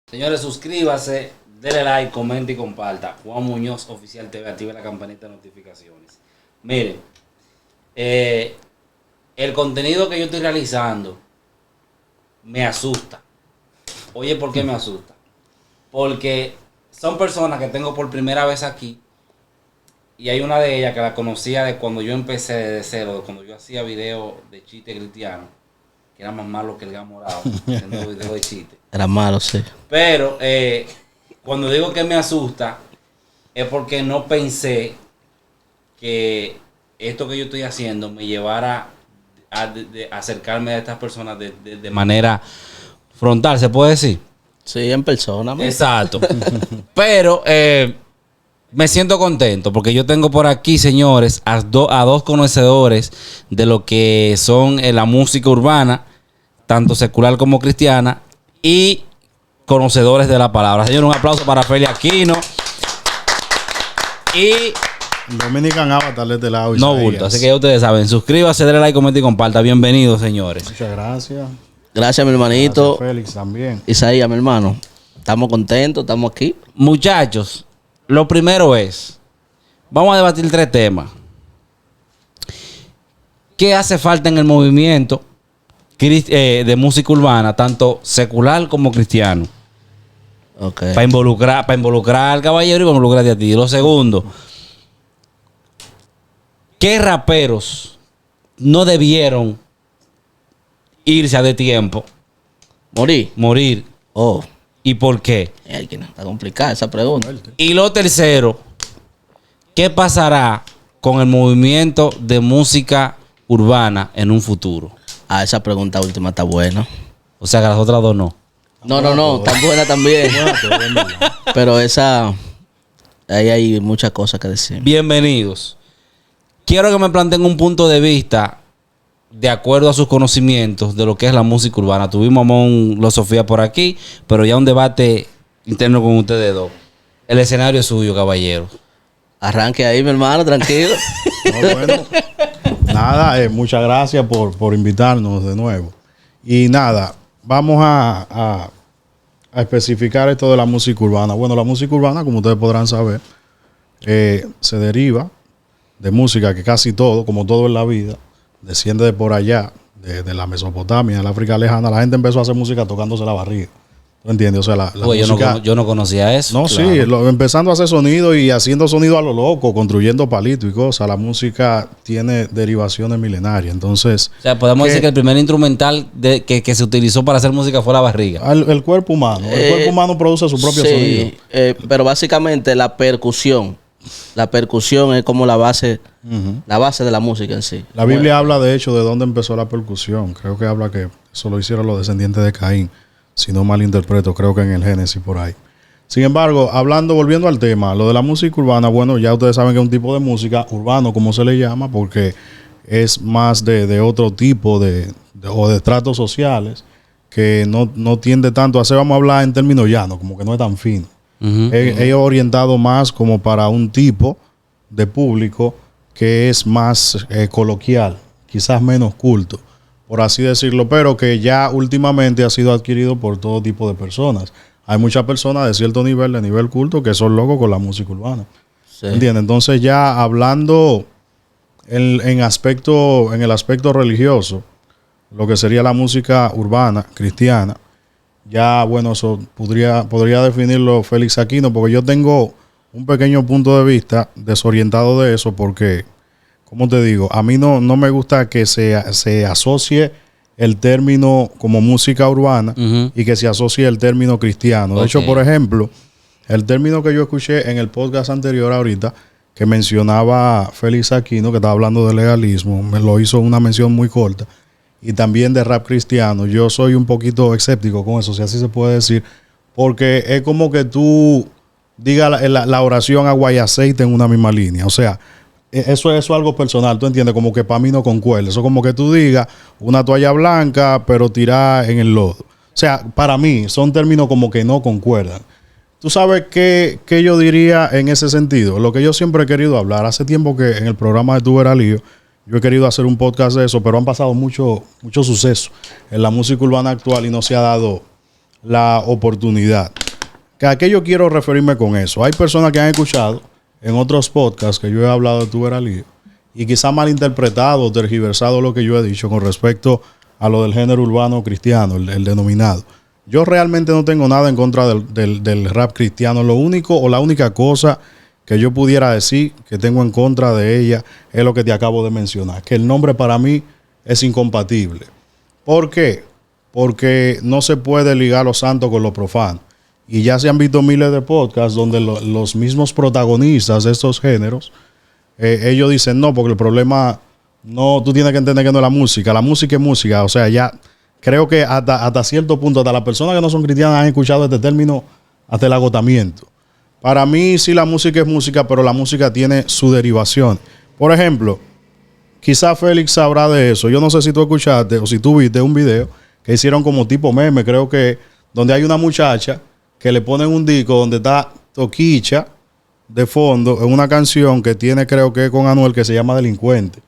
Señores, suscríbase, denle like, comente y comparta. Juan Muñoz Oficial TV, active la campanita de notificaciones. Miren, el contenido que yo estoy realizando me asusta. Oye, ¿por qué me asusta? Porque son personas que tengo por primera vez aquí. Y hay una de ellas que la conocía de cuando yo empecé de cero, de cuando yo hacía videos de chiste cristiano, que era más malo que el gas morado, haciendo videos de chiste. Era malo, sí. Pero cuando digo que me asusta, es porque no pensé que esto que yo estoy haciendo me llevara a acercarme a estas personas de manera frontal, ¿se puede decir? Sí, en persona. Exacto. Pero me siento contento porque yo tengo por aquí, señores, a dos conocedores de lo que son la música urbana, tanto secular como cristiana, y conocedores de la palabra. Señor, un aplauso para Feli Aquino. Y Dominican Avatar de este lado. no bulto, así que ya ustedes saben. Suscríbase, denle like, comente y comparta. Bienvenidos, señores. Muchas gracias. Gracias, mi hermanito. Gracias, Félix, también. Isaías, mi hermano. Estamos contentos, estamos aquí. Muchachos, lo primero es, vamos a debatir 3 temas. ¿Qué hace falta en el movimiento de música urbana, tanto secular como cristiano? Okay. Para involucrar al caballero y para involucrarte a ti. Lo segundo, ¿qué raperos no debieron irse a de tiempo? Morir. Oh. ¿Y por qué? Está complicada esa pregunta. Y lo tercero, ¿qué pasará con el movimiento de música urbana en un futuro? Ah, esa pregunta última está buena. O sea que las otras dos no. No, está buena también. Pero esa, ahí hay muchas cosas que decir. Bienvenidos. Quiero que me planteen un punto de vista de acuerdo a sus conocimientos de lo que es la música urbana. Tuvimos a Mon Sofía por aquí, pero ya un debate interno con ustedes dos. El escenario es suyo, caballero. Arranque ahí, mi hermano, tranquilo. No, bueno, nada, muchas gracias por invitarnos de nuevo. Y nada, vamos a especificar esto de la música urbana. Bueno, la música urbana, como ustedes podrán saber, se deriva de música que casi todo, como todo en la vida, desciende de por allá, de la Mesopotamia, de la África lejana. La gente empezó a hacer música tocándose la barriga. ¿Tú entiendes? O sea, la música... yo no conocía eso. No, claro. Sí, empezando a hacer sonido y haciendo sonido a lo loco, construyendo palitos y cosas. La música tiene derivaciones milenarias. Entonces... O sea, podemos decir que el primer instrumental que se utilizó para hacer música fue la barriga. El cuerpo humano. El cuerpo humano produce su propio sonido. Pero básicamente la percusión es como la base de la música en sí. La Biblia habla, de hecho, de dónde empezó la percusión. Creo que habla que eso lo hicieron los descendientes de Caín. Si no malinterpreto, creo que en el Génesis por ahí. Sin embargo, volviendo al tema, lo de la música urbana, bueno, ya ustedes saben que es un tipo de música urbano, como se le llama, porque es más de otro tipo de estratos sociales que no tiende tanto a hacer, vamos a hablar en términos llanos, como que no es tan fino. Es orientado más como para un tipo de público que es más coloquial, quizás menos culto, por así decirlo, pero que ya últimamente ha sido adquirido por todo tipo de personas. Hay muchas personas de cierto nivel, de nivel culto, que son locos con la música urbana. Sí. ¿Entiendes? Entonces ya hablando en el aspecto religioso, lo que sería la música urbana, cristiana, ya, bueno, eso podría definirlo Félix Aquino, porque yo tengo un pequeño punto de vista desorientado de eso, porque, como te digo, a mí no me gusta que se asocie el término como música urbana y que se asocie el término cristiano. De hecho, por ejemplo, el término que yo escuché en el podcast anterior ahorita, que mencionaba Félix Aquino, que estaba hablando de legalismo, me lo hizo una mención muy corta, y también de rap cristiano. Yo soy un poquito escéptico con eso, si así se puede decir, porque es como que tú digas la oración agua y aceite en una misma línea. O sea, eso es algo personal, ¿tú entiendes? Como que para mí no concuerda. Eso como que tú digas una toalla blanca, pero tirada en el lodo. O sea, para mí son términos como que no concuerdan. ¿Tú sabes qué yo diría en ese sentido? Lo que yo siempre he querido hablar. Hace tiempo que en el programa de Tu Vera Lío, yo he querido hacer un podcast de eso, pero han pasado muchos sucesos en la música urbana actual y no se ha dado la oportunidad. ¿A qué yo quiero referirme con eso? Hay personas que han escuchado en otros podcasts que yo he hablado de Tu Veralío y quizá malinterpretado o tergiversado lo que yo he dicho con respecto a lo del género urbano cristiano, el denominado. Yo realmente no tengo nada en contra del rap cristiano. Lo único o la única cosa que yo pudiera decir que tengo en contra de ella es lo que te acabo de mencionar, que el nombre para mí es incompatible. ¿Por qué? Porque no se puede ligar lo santo con lo profano. Y ya se han visto miles de podcasts donde los mismos protagonistas de estos géneros, ellos dicen no, porque el problema, no, tú tienes que entender que no es la música es música. O sea, ya creo que hasta cierto punto, hasta las personas que no son cristianas han escuchado este término hasta el agotamiento. Para mí sí la música es música, pero la música tiene su derivación. Por ejemplo, quizá Félix sabrá de eso. Yo no sé si tú escuchaste o si tú viste un video que hicieron como tipo meme, creo que, donde hay una muchacha que le ponen un disco donde está Toquicha de fondo en una canción que tiene, creo que con Anuel, que se llama Delincuente.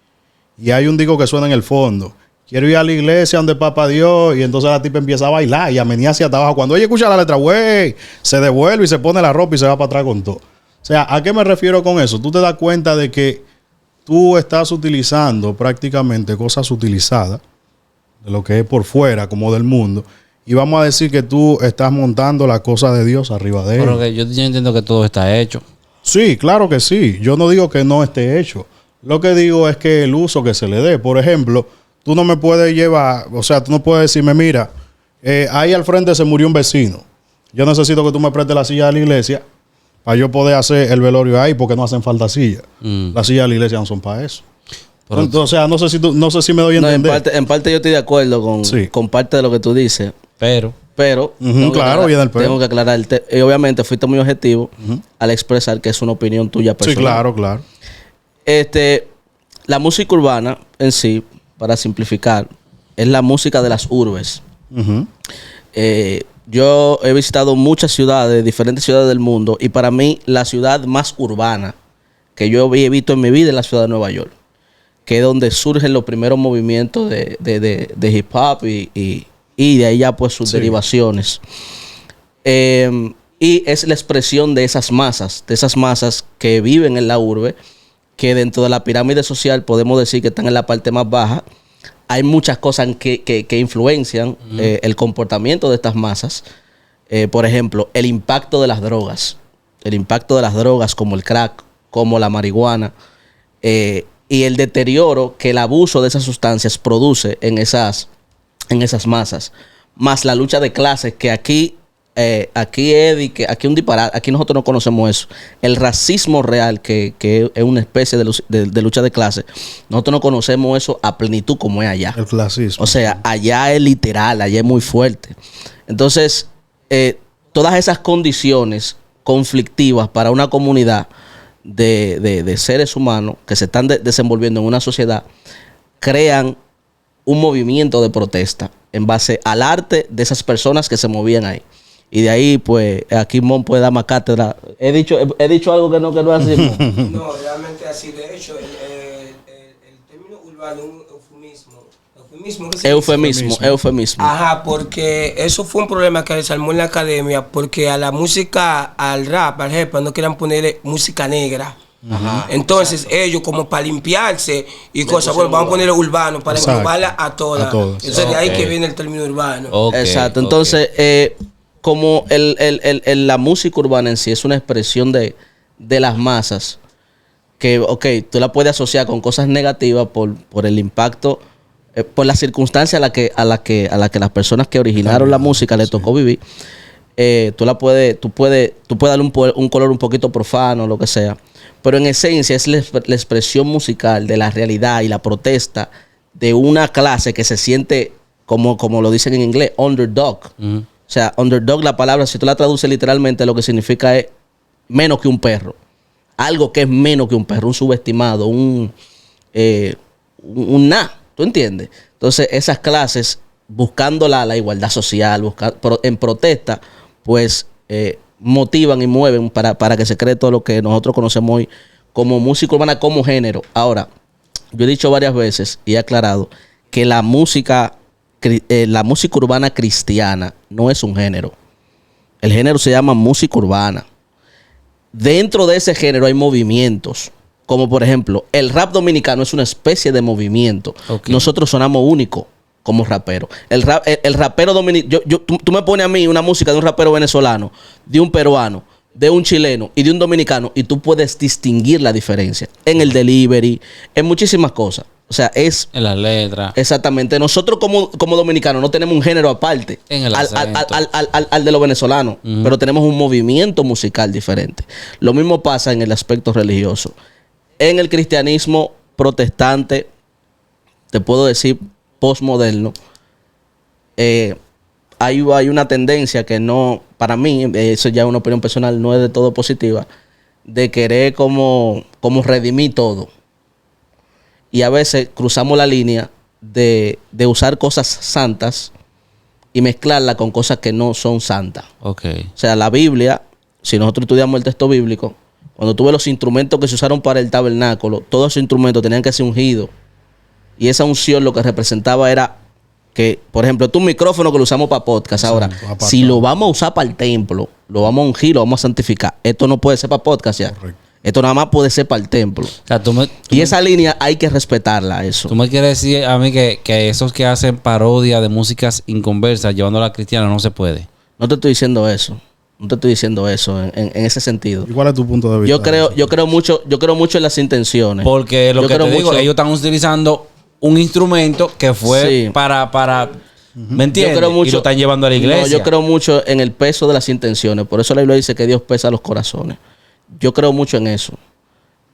Y hay un disco que suena en el fondo. Quiero ir a la iglesia donde Papá Dios. Y entonces la tipa empieza a bailar y a menear hacia abajo. Cuando ella escucha la letra, güey, se devuelve y se pone la ropa y se va para atrás con todo. O sea, ¿a qué me refiero con eso? Tú te das cuenta de que tú estás utilizando prácticamente cosas utilizadas de lo que es por fuera, como del mundo. Y vamos a decir que tú estás montando la cosa de Dios arriba de él. Pero que yo entiendo que todo está hecho. Sí, claro que sí. Yo no digo que no esté hecho. Lo que digo es que el uso que se le dé. Por ejemplo, tú no me puedes llevar, o sea, tú no puedes decirme, mira, ahí al frente se murió un vecino. Yo necesito que tú me prestes la silla de la iglesia para yo poder hacer el velorio ahí, porque no hacen falta sillas. Las sillas de la iglesia no son para eso. Pero, entonces, o sea, no sé si me doy a entender. En parte yo estoy de acuerdo con parte de lo que tú dices. Pero claro, viene el pero. Tengo que aclarar. Y obviamente fuiste muy objetivo al expresar que es una opinión tuya personal. Sí, claro. La música urbana en sí, para simplificar, es la música de las urbes. Yo he visitado muchas ciudades, diferentes ciudades del mundo, y para mí la ciudad más urbana que yo he visto en mi vida es la ciudad de Nueva York, que es donde surgen los primeros movimientos de hip hop y de ahí ya pues sus derivaciones. Y es la expresión de esas masas que viven en la urbe, que dentro de la pirámide social podemos decir que están en la parte más baja. Hay muchas cosas que influencian el comportamiento de estas masas. Por ejemplo, el impacto de las drogas. El impacto de las drogas como el crack, como la marihuana. Y el deterioro que el abuso de esas sustancias produce en esas masas. Más la lucha de clases que aquí un disparate, aquí nosotros no conocemos eso. El racismo real, que es una especie de lucha de clases, nosotros no conocemos eso a plenitud como es allá. El clasismo. O sea, allá es literal, allá es muy fuerte. Entonces, todas esas condiciones conflictivas para una comunidad de seres humanos que se están desenvolviendo en una sociedad, crean un movimiento de protesta en base al arte de esas personas que se movían ahí. Y de ahí, pues, aquí Mon puede dar más cátedra. He dicho algo que no es así, Mon. No, realmente así. De hecho, el término urbano es un eufemismo. Eufemismo. Ajá, porque eso fue un problema que se armó en la academia, porque a la música, al rap, al hip hop, no querían ponerle música negra. Ajá, entonces ellos, como para limpiarse y cosas, bueno, vamos a ponerle urbano para englobarla a todas. Entonces de ahí que viene el término urbano. Exacto. Entonces, como la música urbana en sí es una expresión de las masas, que, tú la puedes asociar con cosas negativas por el impacto, por la circunstancia a la que las personas que originaron la música le tocó vivir. Tú puedes darle un color un poquito profano, lo que sea. Pero en esencia es la expresión musical de la realidad y la protesta de una clase que se siente, como lo dicen en inglés, underdog. O sea, underdog, la palabra, si tú la traduces literalmente, lo que significa es menos que un perro. Algo que es menos que un perro, un subestimado, un nada. ¿Tú entiendes? Entonces, esas clases, buscando la igualdad social, en protesta, pues motivan y mueven para que se cree todo lo que nosotros conocemos hoy como música urbana, como género. Ahora, yo he dicho varias veces y he aclarado que la música la música urbana cristiana no es un género. El género se llama música urbana. Dentro de ese género hay movimientos. Como por ejemplo, el rap dominicano es una especie de movimiento. Okay. Nosotros sonamos únicos como raperos. El rapero dominicano, tú me pones a mí una música de un rapero venezolano, de un peruano, de un chileno y de un dominicano, y tú puedes distinguir la diferencia en el delivery, en muchísimas cosas. O sea, es... En las letras. Exactamente. Nosotros como dominicanos no tenemos un género aparte En el acento. al de los venezolanos, pero tenemos un movimiento musical diferente. Lo mismo pasa en el aspecto religioso. En el cristianismo protestante, te puedo decir postmoderno, hay una tendencia que no, para mí, eso ya es una opinión personal, no es de todo positiva, de querer como redimir todo. Y a veces cruzamos la línea de usar cosas santas y mezclarla con cosas que no son santas. Ok. O sea, la Biblia, si nosotros estudiamos el texto bíblico, cuando tú ves los instrumentos que se usaron para el tabernáculo, todos esos instrumentos tenían que ser ungidos. Y esa unción lo que representaba era que, por ejemplo, tu micrófono que lo usamos para podcast, ahora, si lo vamos a usar para el templo, lo vamos a ungir, lo vamos a santificar. Esto no puede ser para podcast ya. Correcto. Esto nada más puede ser para el templo. O sea, Esa línea hay que respetarla, eso. tú me quieres decir a mí que esos que hacen parodia de músicas inconversas llevándola a cristiana no se puede. No te estoy diciendo eso. No te estoy diciendo eso en ese sentido. ¿Y cuál es tu punto de vista? Yo creo mucho en las intenciones. Porque lo Yo que creo te digo, mucho- ellos están utilizando un instrumento que fue Sí. para ¿me entiendes? Yo creo mucho, y lo están llevando a la iglesia. No, yo creo mucho en el peso de las intenciones. Por eso la Biblia dice que Dios pesa los corazones. Yo creo mucho en eso.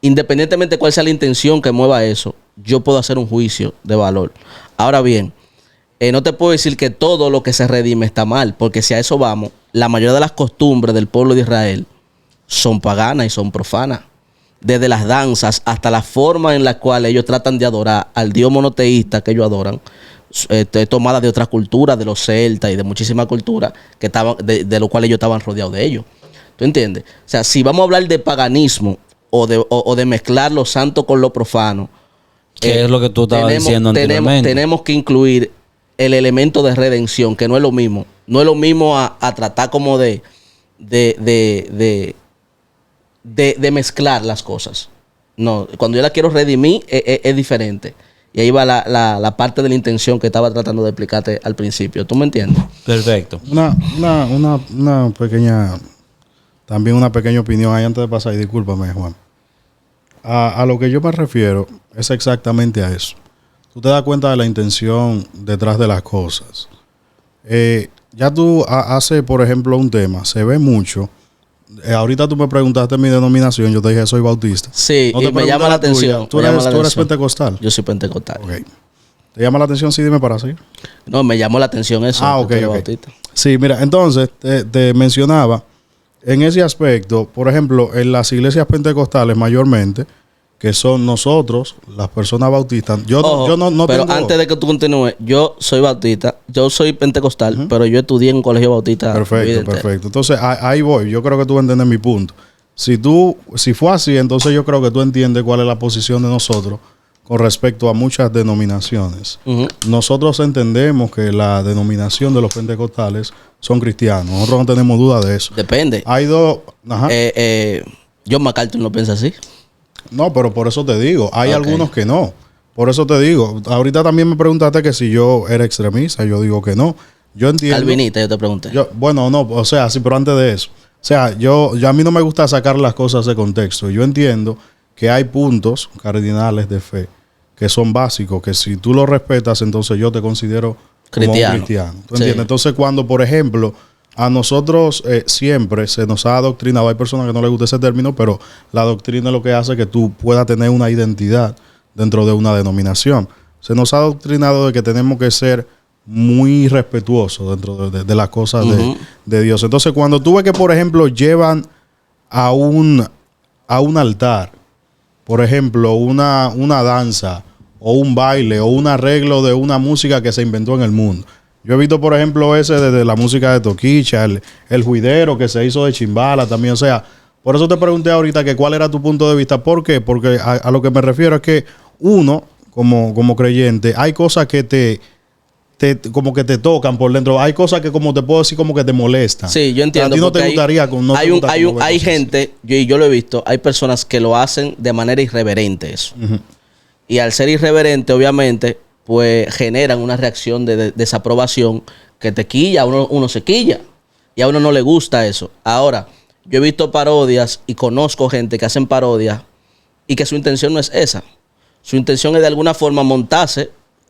Independientemente de cuál sea la intención que mueva eso, yo puedo hacer un juicio de valor. Ahora bien, no te puedo decir que todo lo que se redime está mal, porque si a eso vamos, la mayoría de las costumbres del pueblo de Israel son paganas y son profanas. Desde las danzas hasta la forma en la cual ellos tratan de adorar al Dios monoteísta que ellos adoran, tomada de otras culturas, de los celtas y de muchísimas culturas que estaban, de lo cual ellos estaban rodeados de ellos. ¿Tú entiendes? O sea, si vamos a hablar de paganismo o de mezclar lo santo con lo profano, Que es lo que tú estabas diciendo anteriormente. tenemos que incluir el elemento de redención, que no es lo mismo. No es lo mismo a tratar como de mezclar las cosas. No, cuando yo la quiero redimir es diferente. Y ahí va la parte de la intención que estaba tratando de explicarte al principio. ¿Tú me entiendes? Perfecto. Una pequeña... También una pequeña opinión ahí antes de pasar. Y discúlpame, Juan. A lo que yo me refiero es exactamente a eso. Tú te das cuenta de la intención detrás de las cosas. Ya tú haces, por ejemplo, un tema. Se ve mucho. Ahorita tú me preguntaste mi denominación. Yo te dije soy bautista. Sí, No te y me pregunté llama la tuya. atención. Tú me llama la eres atención. pentecostal. Yo soy pentecostal. Ok. ¿Te llama la atención? Sí, dime para seguir. No, me llamó la atención eso. Ah, ok, que tú eres ok. bautista. Sí, mira, entonces te mencionaba en ese aspecto, por ejemplo, en las iglesias pentecostales mayormente, que son nosotros, las personas bautistas. Ojo, Yo no pero tengo... antes de que tú continúes, yo soy bautista, yo soy pentecostal, pero yo estudié en un colegio bautista. mi vida Perfecto, entera. perfecto. Entonces, ahí voy. Yo creo que tú entiendes mi punto. Si fue así, entonces yo creo que tú entiendes cuál es la posición de nosotros con respecto a muchas denominaciones. Ujú. Nosotros entendemos que la denominación de los pentecostales son cristianos. Nosotros no tenemos duda de eso. Depende. Hay dos... Ajá. John MacArthur no piensa así. No, pero por eso te digo, hay Ok. algunos que no. Por eso te digo, ahorita también me preguntaste que si yo era extremista, yo digo que no. Yo entiendo. Calvinista, yo te pregunté. Bueno, no, o sea, sí, pero antes de eso. O sea, yo a mí no me gusta sacar las cosas de contexto. Yo entiendo que hay puntos cardinales de fe que son básicos, que si tú los respetas, entonces yo te considero como un cristiano. ¿Tú Sí. entiendes? Entonces, cuando, por ejemplo, a nosotros siempre se nos ha adoctrinado, hay personas que no les gusta ese término, pero la doctrina es lo que hace que tú puedas tener una identidad dentro de una denominación. Se nos ha adoctrinado de que tenemos que ser muy respetuosos dentro de las cosas de Dios. Entonces, cuando tú ves que, por ejemplo, llevan a un altar, por ejemplo, una danza o un baile o un arreglo de una música que se inventó en el mundo. Yo he visto, por ejemplo, ese desde la música de Toquicha, el juidero que se hizo de Chimbala también. O sea, por eso te pregunté ahorita que cuál era tu punto de vista. ¿Por qué? Porque a lo que me refiero es que uno, como creyente, hay cosas que como que te tocan por dentro. Hay cosas que, como te puedo decir, como que te molestan. Sí, yo entiendo. A ti no te gustaría... Hay gente, yo lo he visto, hay personas que lo hacen de manera irreverente eso. Y al ser irreverente, obviamente, pues generan una reacción de desaprobación que te quilla, uno se quilla. Y a uno no le gusta eso. Ahora, yo he visto parodias y conozco gente que hacen parodias y que su intención no es esa. Su intención es de alguna forma montarse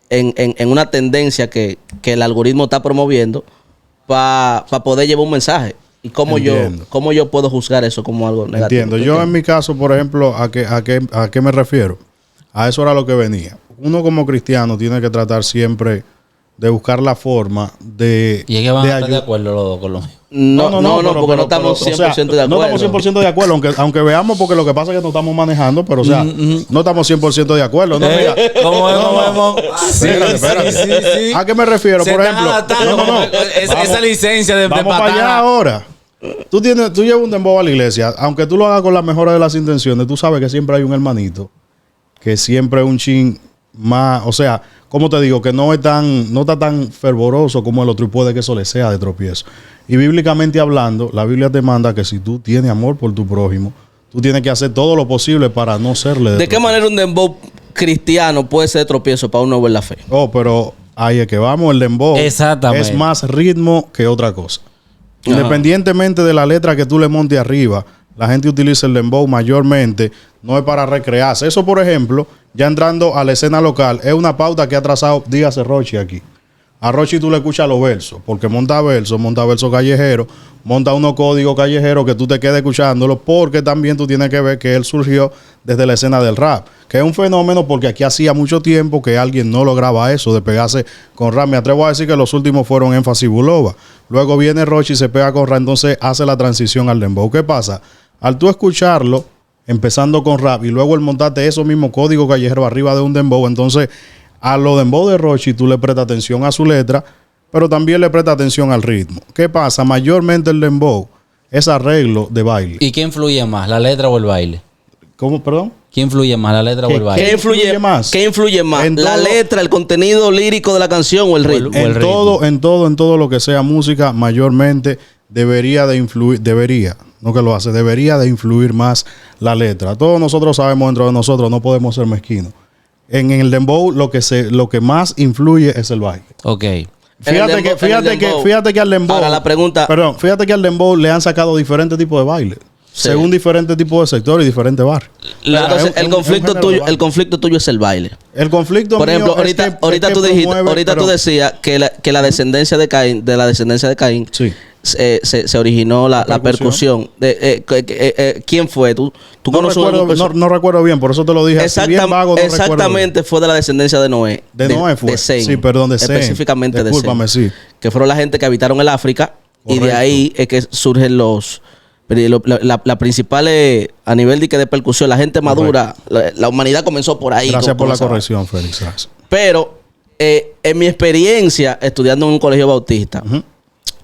en una tendencia que el algoritmo está promoviendo para poder llevar un mensaje. ¿Y cómo yo puedo juzgar eso como algo negativo? Entiendo. Yo en mi caso, por ejemplo, ¿a qué me refiero? A eso era lo que venía. Uno como cristiano tiene que tratar siempre de buscar la forma de... ¿Y es que van a estar de acuerdo los dos con lo mío? No, porque no estamos 100% de acuerdo. No estamos 100% de acuerdo, aunque veamos, porque lo que pasa es que no estamos manejando, pero o sea, no estamos 100% de acuerdo. No, mira, ¿Cómo? Espérate. Sí. ¿A qué me refiero? Por ejemplo, esa licencia de vamos para allá ahora. Tú llevas un dembow a la iglesia, aunque tú lo hagas con la mejor de las intenciones, tú sabes que siempre hay un hermanito, que siempre es un chin más, o sea, como te digo, que no está tan fervoroso como el otro y puede que eso le sea de tropiezo. Y bíblicamente hablando, la Biblia te manda que si tú tienes amor por tu prójimo, tú tienes que hacer todo lo posible para no serle de ¿De qué manera un dembow cristiano puede ser de tropiezo para uno ver la fe? Oh, pero ahí es que vamos, el dembow Exactamente. es más ritmo que otra cosa. Independientemente de la letra que tú le montes arriba, la gente utiliza el dembow mayormente, no es para recrearse. Eso, por ejemplo, ya entrando a la escena local, es una pauta que ha trazado, dígase Rochi aquí. A Rochi tú le escuchas los versos, porque monta versos callejeros, monta unos códigos callejeros que tú te quedes escuchándolos, porque también tú tienes que ver que él surgió desde la escena del rap, que es un fenómeno porque aquí hacía mucho tiempo que alguien no lograba eso, de pegarse con rap. Me atrevo a decir que los últimos fueron Énfasis Bulova. Luego viene Rochi y se pega con rap, entonces hace la transición al dembow. ¿Qué pasa? Al tú escucharlo, empezando con rap, y luego el montarte esos mismos códigos callejeros arriba de un dembow, entonces a lo dembow de Rochi tú le prestas atención a su letra, pero también le prestas atención al ritmo. ¿Qué pasa? Mayormente el dembow es arreglo de baile. ¿Y qué influye más, la letra o el baile? ¿Cómo? Perdón. ¿Qué influye más, la letra o el baile? ¿Qué influye más? ¿La letra, el contenido lírico de la canción o el ritmo? En todo lo que sea música, mayormente debería de influir más la letra. Todos nosotros sabemos, dentro de nosotros no podemos ser mezquinos. En el dembow lo que más influye es el baile. Ok. Fíjate que al dembow. Ahora la pregunta. Perdón, fíjate que al dembow le han sacado diferentes tipos de baile. Sí. Según diferentes tipos de sectores y diferentes barrios. Entonces, el conflicto tuyo es el baile. El conflicto por ejemplo, mío ahorita tú decías que la descendencia de Caín, sí, se originó la percusión. ¿Quién fue? ¿Tú no recuerdo bien, por eso te lo dije. Bien vago, exactamente, fue de la descendencia de Noé. Noé fue. De Sem, sí, perdón, de Sem. Específicamente Discúlpame, de Sem. Sí. Que fueron la gente que habitaron el África. Correcto. Y de ahí es que surgen la principal a nivel de percusión, la gente madura, la humanidad comenzó por ahí. Gracias por la corrección, Félix. Gracias. Pero en mi experiencia estudiando en un colegio bautista,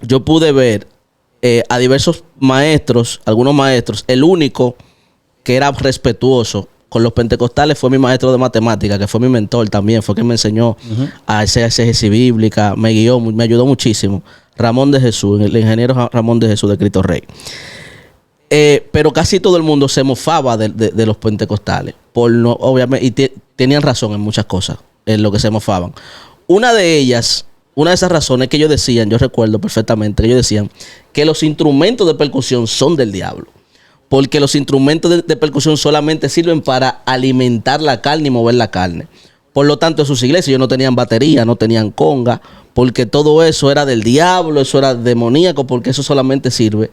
yo pude ver a diversos maestros, algunos maestros, el único que era respetuoso con los pentecostales fue mi maestro de matemáticas, que fue mi mentor también, fue quien me enseñó a hacer exégesis bíblica, me guió, me ayudó muchísimo. Ramón de Jesús, el ingeniero Ramón de Jesús de Cristo Rey. Pero casi todo el mundo se mofaba de los pentecostales. Obviamente, y tenían razón en muchas cosas, en lo que se mofaban. Una de esas razones que ellos decían, yo recuerdo perfectamente, que ellos decían que los instrumentos de percusión son del diablo. Porque los instrumentos de percusión solamente sirven para alimentar la carne y mover la carne. Por lo tanto, en sus iglesias ellos no tenían batería, no tenían conga, porque todo eso era del diablo, eso era demoníaco, porque eso solamente sirve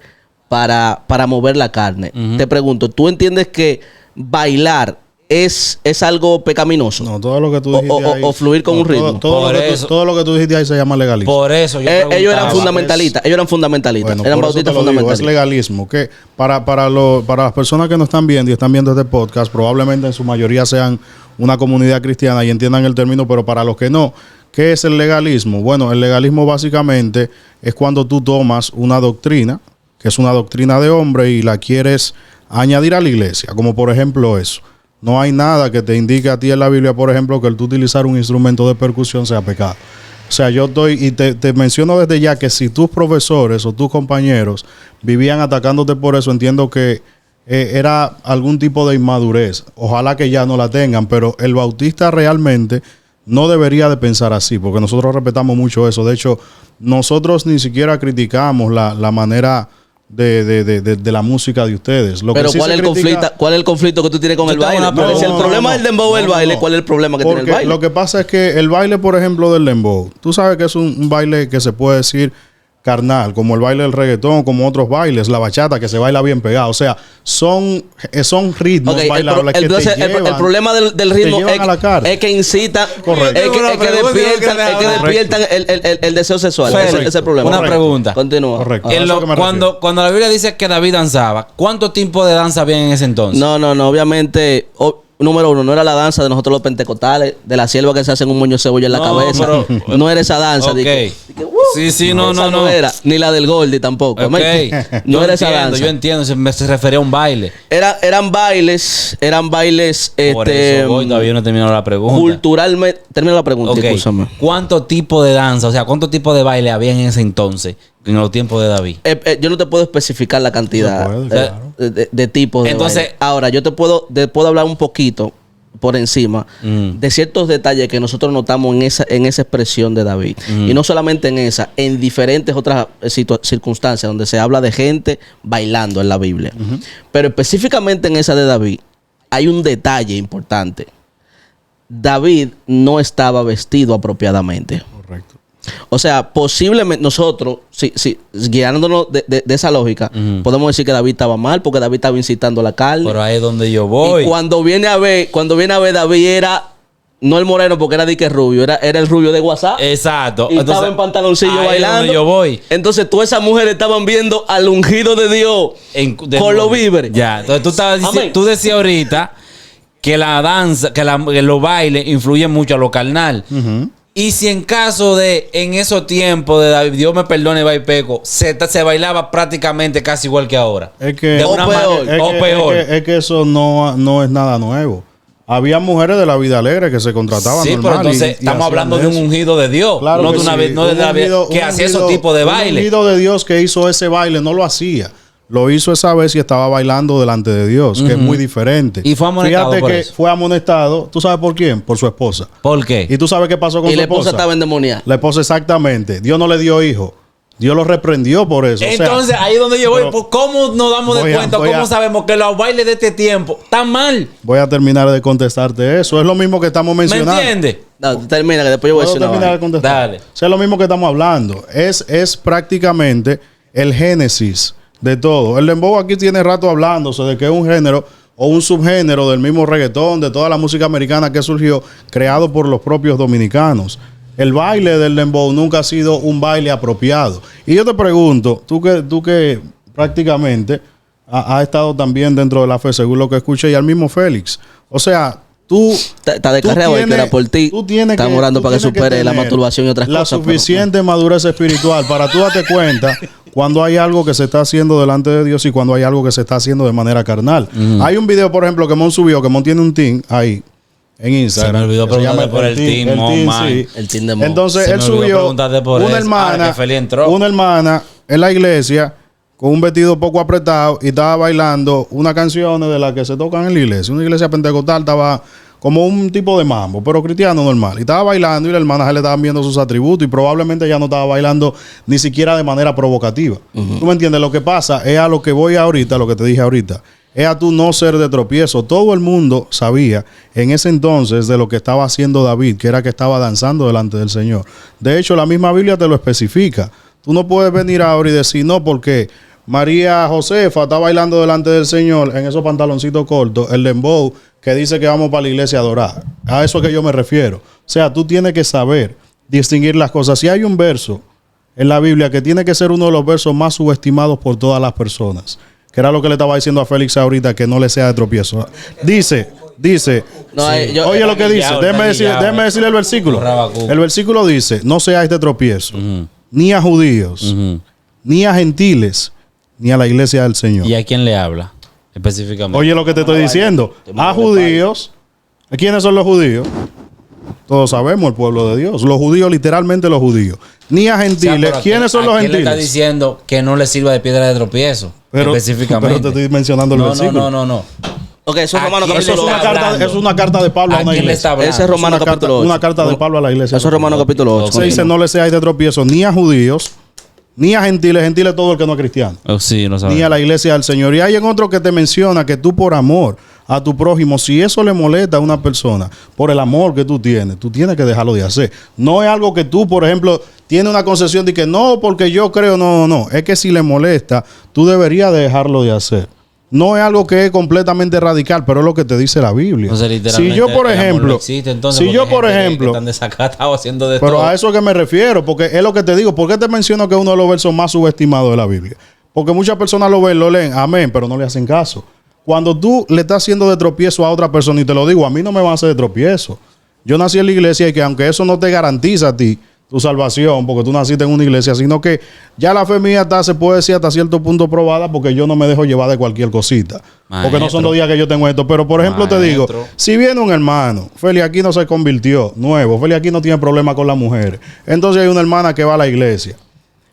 para mover la carne. Te pregunto, ¿tú entiendes que bailar es algo pecaminoso? No, todo lo que tú dijiste ahí, o fluir con un ritmo. Todo lo que tú dijiste ahí se llama legalismo. Por eso yo ellos eran fundamentalistas. Bueno, eran bautistas fundamentalistas. Es legalismo. Que para las personas que nos están viendo y están viendo este podcast, probablemente en su mayoría sean una comunidad cristiana y entiendan el término, pero para los que no, ¿qué es el legalismo? Bueno, el legalismo básicamente es cuando tú tomas una doctrina, que es una doctrina de hombre, y la quieres añadir a la iglesia, como por ejemplo eso. No hay nada que te indique a ti en la Biblia, por ejemplo, que el tú utilizar un instrumento de percusión sea pecado. O sea, yo estoy, y te menciono desde ya que si tus profesores o tus compañeros vivían atacándote por eso, entiendo que era algún tipo de inmadurez. Ojalá que ya no la tengan, pero el bautista realmente no debería de pensar así, porque nosotros respetamos mucho eso. De hecho, nosotros ni siquiera criticamos la manera de la música de ustedes. Pero ¿cuál es el conflicto que tú tienes con el baile? Si el problema del dembow es el baile, ¿cuál es el problema que tiene el baile? Lo que pasa es que el baile, por ejemplo, del dembow, tú sabes que es un baile que se puede decir carnal, como el baile del reggaetón, como otros bailes, la bachata, que se baila bien pegado. O sea, son ritmos bailables que te llevan, el problema del ritmo es que incita, es que despiertan el deseo sexual. Ese es el problema. Una pregunta. Continúa. Correcto. Cuando la Biblia dice que David danzaba, ¿cuánto tiempo de danza había en ese entonces? No, obviamente... Número uno, no era la danza de nosotros los pentecostales, de la sierva que se hacen un moño de cebolla en la cabeza. Pero, no era esa danza. Okay. Sí, no era. Ni la del Goldie tampoco. Okay. No era esa danza. Yo entiendo, se refería a un baile. Eran bailes. Por eso hoy todavía no he terminado la pregunta. Culturalmente, termino la pregunta, escúchame. ¿Cuánto tipo de danza, o sea, cuánto tipo de baile había en ese entonces, en los tiempos de David? Yo no te puedo especificar la cantidad de tipos de entonces, baile. Ahora, yo te puedo hablar un poquito por encima de ciertos detalles que nosotros notamos en esa expresión de David. Y no solamente en esa, en diferentes otras circunstancias donde se habla de gente bailando en la Biblia. Pero específicamente en esa de David, hay un detalle importante. David no estaba vestido apropiadamente. Correcto. O sea, posiblemente nosotros, guiándonos de esa lógica, podemos decir que David estaba mal porque David estaba incitando la carne. Pero ahí es donde yo voy. Y cuando viene a ver David era no el moreno porque era dique rubio, era el rubio de WhatsApp. Exacto. Y estaba en pantaloncillo bailando. Es donde yo voy. Entonces todas esas mujeres estaban viendo al ungido de Dios con los víveres. Ya, entonces tú decías ahorita que la danza, que los bailes influyen mucho a lo carnal. Y si en caso de, en esos tiempos de David, Dios me perdone, va y peco, se bailaba prácticamente casi igual que ahora. Es que, peor. Es que eso no es nada nuevo. Había mujeres de la vida alegre que se contrataban normal. Pero entonces estamos hablando de un ungido de Dios. Claro no de una vez, no de David, que hacía esos tipos de baile. Un ungido de Dios que hizo ese baile no lo hacía. Lo hizo esa vez y estaba bailando delante de Dios, que es muy diferente. Y fue amonestado. Fíjate que fue amonestado. ¿Tú sabes por quién? Por su esposa. ¿Por qué? ¿Y tú sabes qué pasó con su esposa? Y la esposa estaba endemoniada. La esposa, exactamente. Dios no le dio hijo. Dios lo reprendió por eso. Entonces, ahí es donde yo voy. ¿Cómo nos damos de cuenta? ¿Cómo sabemos que los bailes de este tiempo están mal? Voy a terminar de contestarte eso. Es lo mismo que estamos mencionando. ¿Me entiendes? No, termina, que después yo voy a decir terminar de contestar. Dale. O sea, es lo mismo que estamos hablando. Es prácticamente el génesis de todo. El dembow aquí tiene rato hablándose de que es un género o un subgénero del mismo reggaetón, de toda la música americana que surgió, creado por los propios dominicanos. El baile del dembow nunca ha sido un baile apropiado. Y yo te pregunto, tú que prácticamente has estado también dentro de la fe, según lo que escuché, y al mismo Félix. O sea, tú... Está de carrera, que era por ti. Estamos orando para que supere la masturbación y otras cosas. La suficiente madurez espiritual para tú darte cuenta cuando hay algo que se está haciendo delante de Dios y cuando hay algo que se está haciendo de manera carnal. Hay un video, por ejemplo, que Mon subió, que Mon tiene un team ahí en Instagram. Se me olvidó preguntarle por el team, sí. El team de Mon. Entonces él subió una hermana en la iglesia con un vestido poco apretado y estaba bailando unas canciones de las que se tocan en la iglesia. Una iglesia pentecostal, estaba como un tipo de mambo, pero cristiano normal. Y estaba bailando y la hermana se le estaban viendo sus atributos y probablemente ya no estaba bailando ni siquiera de manera provocativa. ¿Tú me entiendes? Lo que pasa es a lo que voy ahorita, lo que te dije ahorita. Es a tú no ser de tropiezo. Todo el mundo sabía en ese entonces de lo que estaba haciendo David, que era que estaba danzando delante del Señor. De hecho, la misma Biblia te lo especifica. Tú no puedes venir ahora y decir no porque María Josefa está bailando delante del Señor en esos pantaloncitos cortos, el dembow, que dice que vamos para la iglesia a adorar. A eso que yo me refiero. O sea, tú tienes que saber distinguir las cosas. Si hay un verso en la Biblia que tiene que ser uno de los versos más subestimados por todas las personas, que era lo que le estaba diciendo a Félix ahorita, que no le sea de tropiezo. Dice, no, oye lo que dice, déjeme decirle el versículo. El versículo dice, no seáis de tropiezo, ni a judíos, ni a gentiles, ni a la iglesia del Señor. ¿Y a quién le habla específicamente? Oye lo que te estoy diciendo. A judíos. ¿Quiénes son los judíos? Todos sabemos el pueblo de Dios. Los judíos, literalmente los judíos. Ni a gentiles. pero ¿Quiénes son los ¿a quién le está gentiles? diciendo que no le sirva de piedra de tropiezo? Específicamente. Pero te estoy mencionando el versículo. No. Ok, eso es ¿A Romano quién Eso capítulo es una está carta, hablando? es una carta de Pablo a ¿A una quién le iglesia. está hablando? Ese es Romano una carta, capítulo 8. una carta de Pablo a la iglesia. Eso es Romano capítulo 8. Se dice, no le seáis de tropiezo ni a judíos, ni a gentiles todo el que no es cristiano, Sí, no ni a la iglesia del Señor. Y hay en otro que te menciona que tú por amor a tu prójimo, si eso le molesta a una persona, por el amor que tú tienes que dejarlo de hacer. No es algo que tú, por ejemplo, tienes una concesión de que no, porque yo creo, no. Es que si le molesta, tú deberías dejarlo de hacer. No es algo que es completamente radical, pero es lo que te dice la Biblia. Entonces, literalmente, Si yo, por el amor no ejemplo, existe, entonces, si porque yo, hay por gente que ejemplo, están desacatados haciendo de pero todo. a eso es que me refiero, porque es lo que te digo. ¿Por qué te menciono que es uno de los versos más subestimados de la Biblia? Porque muchas personas lo ven, lo leen, amén, pero no le hacen caso. Cuando tú le estás haciendo de tropiezo a otra persona, y te lo digo, a mí no me van a hacer de tropiezo. Yo nací en la iglesia y que aunque eso no te garantiza a ti tu salvación, porque tú naciste en una iglesia, sino que ya la fe mía se puede decir hasta cierto punto probada, porque yo no me dejo llevar de cualquier cosita. Porque no son 2 días que yo tengo esto. Pero por ejemplo te digo, si viene un hermano, Feli aquí no se convirtió, nuevo, Feli aquí no tiene problema con las mujeres. Entonces hay una hermana que va a la iglesia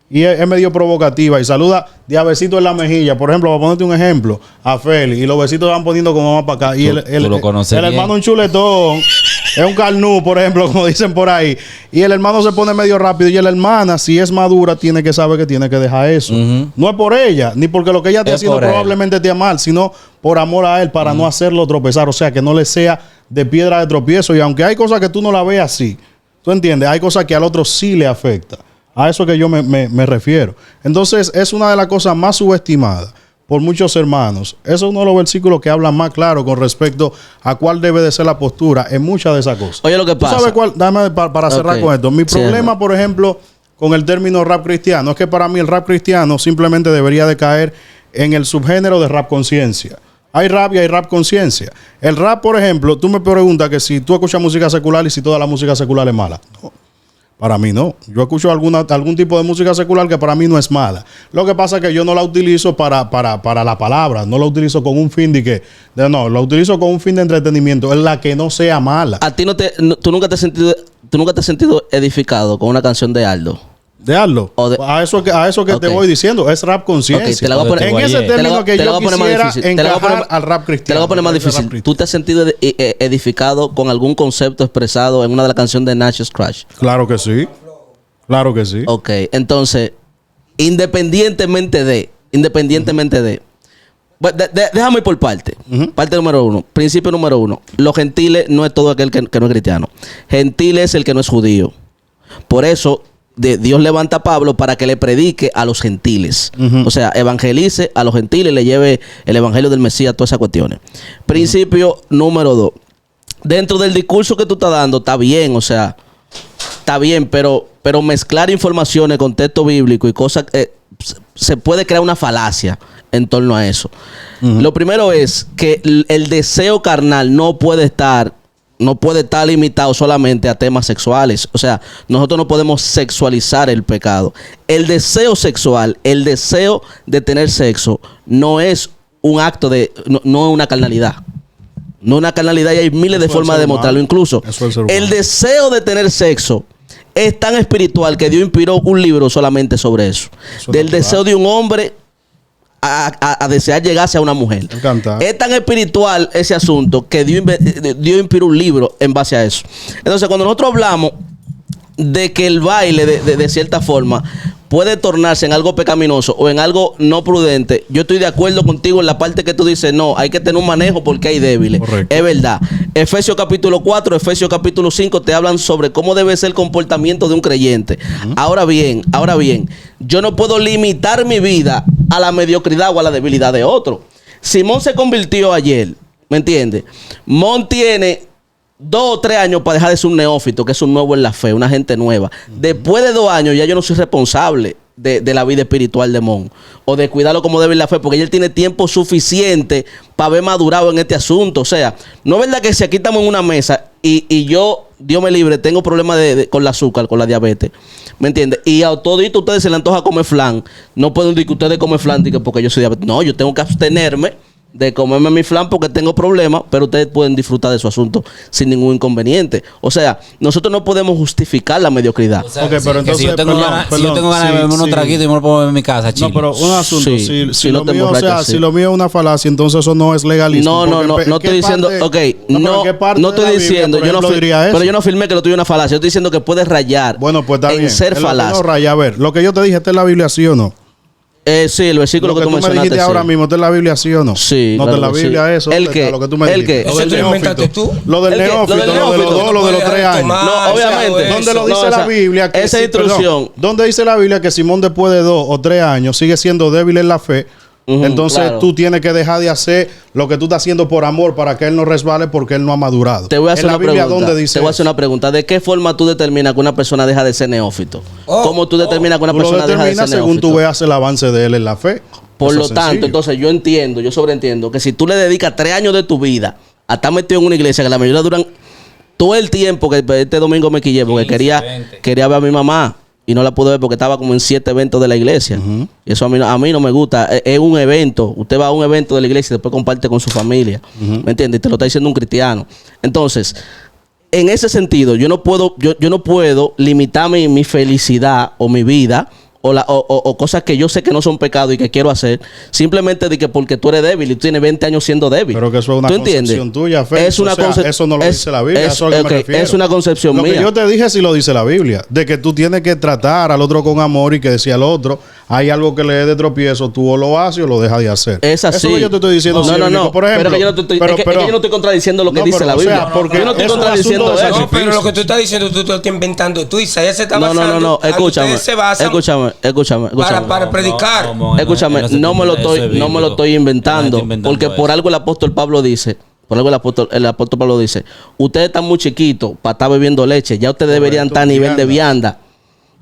y es medio provocativa y saluda de a besito en la mejilla. Por ejemplo, para ponerte un ejemplo, a Feli, y los besitos van poniendo como más para acá. Y Tú lo conoces el bien. hermano un chuletón, es un carnú, por ejemplo, como dicen por ahí. Y el hermano se pone medio rápido. Y la hermana, si es madura, tiene que saber que tiene que dejar eso. No es por ella, ni porque lo que ella esté Es haciendo por él. probablemente te mal, sino por amor a él, para no hacerlo tropezar. O sea, que no le sea de piedra de tropiezo. Y aunque hay cosas que tú no la ves así, ¿tú entiendes? Hay cosas que al otro sí le afecta. A eso que yo me refiero. Entonces, es una de las cosas más subestimadas por muchos hermanos. Eso es uno de los versículos que hablan más claro con respecto a cuál debe de ser la postura en muchas de esas cosas. Oye, lo que ¿Tú pasa. sabes cuál? Dame para cerrar Ok. con esto. Mi Cierra. problema, por ejemplo, con el término rap cristiano es que para mí el rap cristiano simplemente debería de caer en el subgénero de rap conciencia. Hay rap y hay rap conciencia. El rap, por ejemplo, tú me preguntas que si tú escuchas música secular y si toda la música secular es mala. No. Para mí no. Yo escucho algún tipo de música secular que para mí no es mala. Lo que pasa es que yo no la utilizo para la palabra. No la utilizo con un fin no, la utilizo con un fin de entretenimiento. Es la que no sea mala. A ti tú nunca te has sentido edificado con una canción de Aldo. Dejarlo. A eso que Ok. te voy diciendo. Es rap conciencia. Ok, te la voy a poner- en ese Te la término que te la yo voy a poner más quisiera difícil. Te la voy a encajar poner- al rap Te cristiano. lo voy a poner más al rap difícil. cristiano. ¿Tú te has sentido edificado con algún concepto expresado en una de las canciones de Nacho Crash? Claro que sí. Claro que sí. Ok, entonces, independientemente de, bueno, déjame ir por parte. Parte número 1. Principio número 1. Los gentiles no es todo aquel que no es cristiano. Gentil es el que no es judío. Por eso, Dios levanta a Pablo para que le predique a los gentiles. O sea, evangelice a los gentiles, le lleve el evangelio del Mesías, todas esas cuestiones. Principio número 2. Dentro del discurso que tú estás dando, está bien, o sea, está bien, pero mezclar informaciones, contexto bíblico y cosas, se puede crear una falacia en torno a eso. Lo primero es que el deseo carnal no puede estar limitado solamente a temas sexuales. O sea, nosotros no podemos sexualizar el pecado. El deseo sexual, el deseo de tener sexo, no es un acto no es una carnalidad. No es una carnalidad y hay miles de Eso es formas ser de demostrarlo. humano. Incluso Eso es ser humano. el deseo de tener sexo es tan espiritual que Dios inspiró un libro solamente sobre eso. Eso Del es deseo de un hombre a desear llegarse a una mujer. Me encanta. Es tan espiritual ese asunto que Dios inspiró un libro en base a eso. Entonces, cuando nosotros hablamos de que el baile, de cierta forma, puede tornarse en algo pecaminoso o en algo no prudente, yo estoy de acuerdo contigo en la parte que tú dices, no, hay que tener un manejo porque hay débiles. Correcto. Es verdad. Efesios capítulo 4, Efesios capítulo 5 te hablan sobre cómo debe ser el comportamiento de un creyente. Ahora bien, yo no puedo limitar mi vida a la mediocridad o a la debilidad de otro. Simón se convirtió ayer, ¿me entiendes? Mon tiene 2 o 3 años para dejar de ser un neófito, que es un nuevo en la fe, una gente nueva. Después de 2 años ya yo no soy responsable de la vida espiritual de Mon o de cuidarlo como debe en la fe, porque él tiene tiempo suficiente para haber madurado en este asunto. O sea, no es verdad que si aquí estamos en una mesa y yo, Dios me libre, tengo problemas con el azúcar, con la diabetes, ¿me entiendes? Y a todito ustedes se les antoja comer flan. No pueden decir que ustedes comen flan porque yo soy diabético. No, yo tengo que abstenerme de comerme mi flan porque tengo problemas, pero ustedes pueden disfrutar de su asunto sin ningún inconveniente. O sea, nosotros no podemos justificar la mediocridad. O sea, Ok, pero que si yo entonces, tengo ganas, si yo tengo ganas de beberme unos traguitos y me lo puedo beber en mi casa, chile. No, pero un asunto, Sí, si sí, lo no te mío, o sea, emborrachas, sí. si lo mío es una falacia, entonces eso no es legalista. No estoy diciendo, no estoy diciendo, yo no pero yo no afirmé que lo tuyo es una falacia. Yo estoy diciendo que puedes rayar Bueno, pues está en bien. ser Es lo que falaz. no raya. A ver, lo que yo te dije, ¿está en la Biblia sí o no? Sí, el versículo Lo que tú me mencionaste. dijiste ahora sí. mismo, ¿está en la Biblia sí o no? Sí, No claro está en la que Biblia sí. eso. ¿El está qué? Lo que tú me ¿El dijiste. qué? Lo del ¿Eso te lo inventaste neófito. tú? Lo del ¿El qué? neófito, Lo del lo de los neófito. 2, lo de los 3 años. No, obviamente. ¿Dónde lo No, dice la esa- Biblia? Que esa instrucción. perdón, ¿dónde dice la Biblia que Simón después de 2 o 3 años sigue siendo débil en la fe? Entonces claro. tú tienes que dejar de hacer lo que tú estás haciendo por amor para que él no resbale porque él no ha madurado. Te voy a hacer en la una Biblia, pregunta. ¿dónde dice Te voy a hacer eso? una pregunta. ¿De qué forma tú determinas que una persona deja de ser neófito? ¿Cómo tú determinas que una Tú lo persona deja de determinas ser según neófito? tú veas el avance de él en la fe. Por Eso lo es tanto, sencillo. entonces yo sobreentiendo que si tú le dedicas 3 años de tu vida a estar metido en una iglesia, que la mayoría duran todo el tiempo, que este domingo me quillé porque 15, 20. quería ver a mi mamá y no la pude ver porque estaba como en 7 eventos de la iglesia. Y eso a mí no me gusta. Es un evento. Usted va a un evento de la iglesia y después comparte con su familia. ¿Me entiendes? Y te lo está diciendo un cristiano. Entonces, en ese sentido, yo no puedo limitar mi felicidad o mi vida o cosas que yo sé que no son pecado y que quiero hacer, simplemente de que porque tú eres débil y tú tienes 20 años siendo débil. Pero que eso es una ¿Tú entiendes? concepción tuya, Félix. Es una O sea, concepción. eso no lo dice la Biblia, eso es a lo que me refiero. Es una concepción Lo mía. que yo te dije sí lo dice la Biblia, de que tú tienes que tratar al otro con amor y que decía al otro, hay algo que le dé de tropiezo, tú o lo haces o lo dejas de hacer. Es así. Eso es lo que yo te estoy diciendo. No, sí, no, bíblico. no. Por ejemplo, pero que yo no estoy, es que yo no estoy contradiciendo lo que dice pero, la o sea, Biblia. porque yo no estoy es un contradiciendo asunto de eso. No, pero lo que tú estás diciendo, tú te lo estás inventando tú. Isaías se está basando. No, escúchame. Ustedes se basan Escúchame. para predicar. Escúchame, no me lo estoy inventando, porque por algo el apóstol Pablo dice, el apóstol Pablo dice, ustedes están muy chiquitos para estar bebiendo leche, ya ustedes deberían estar a nivel de vianda.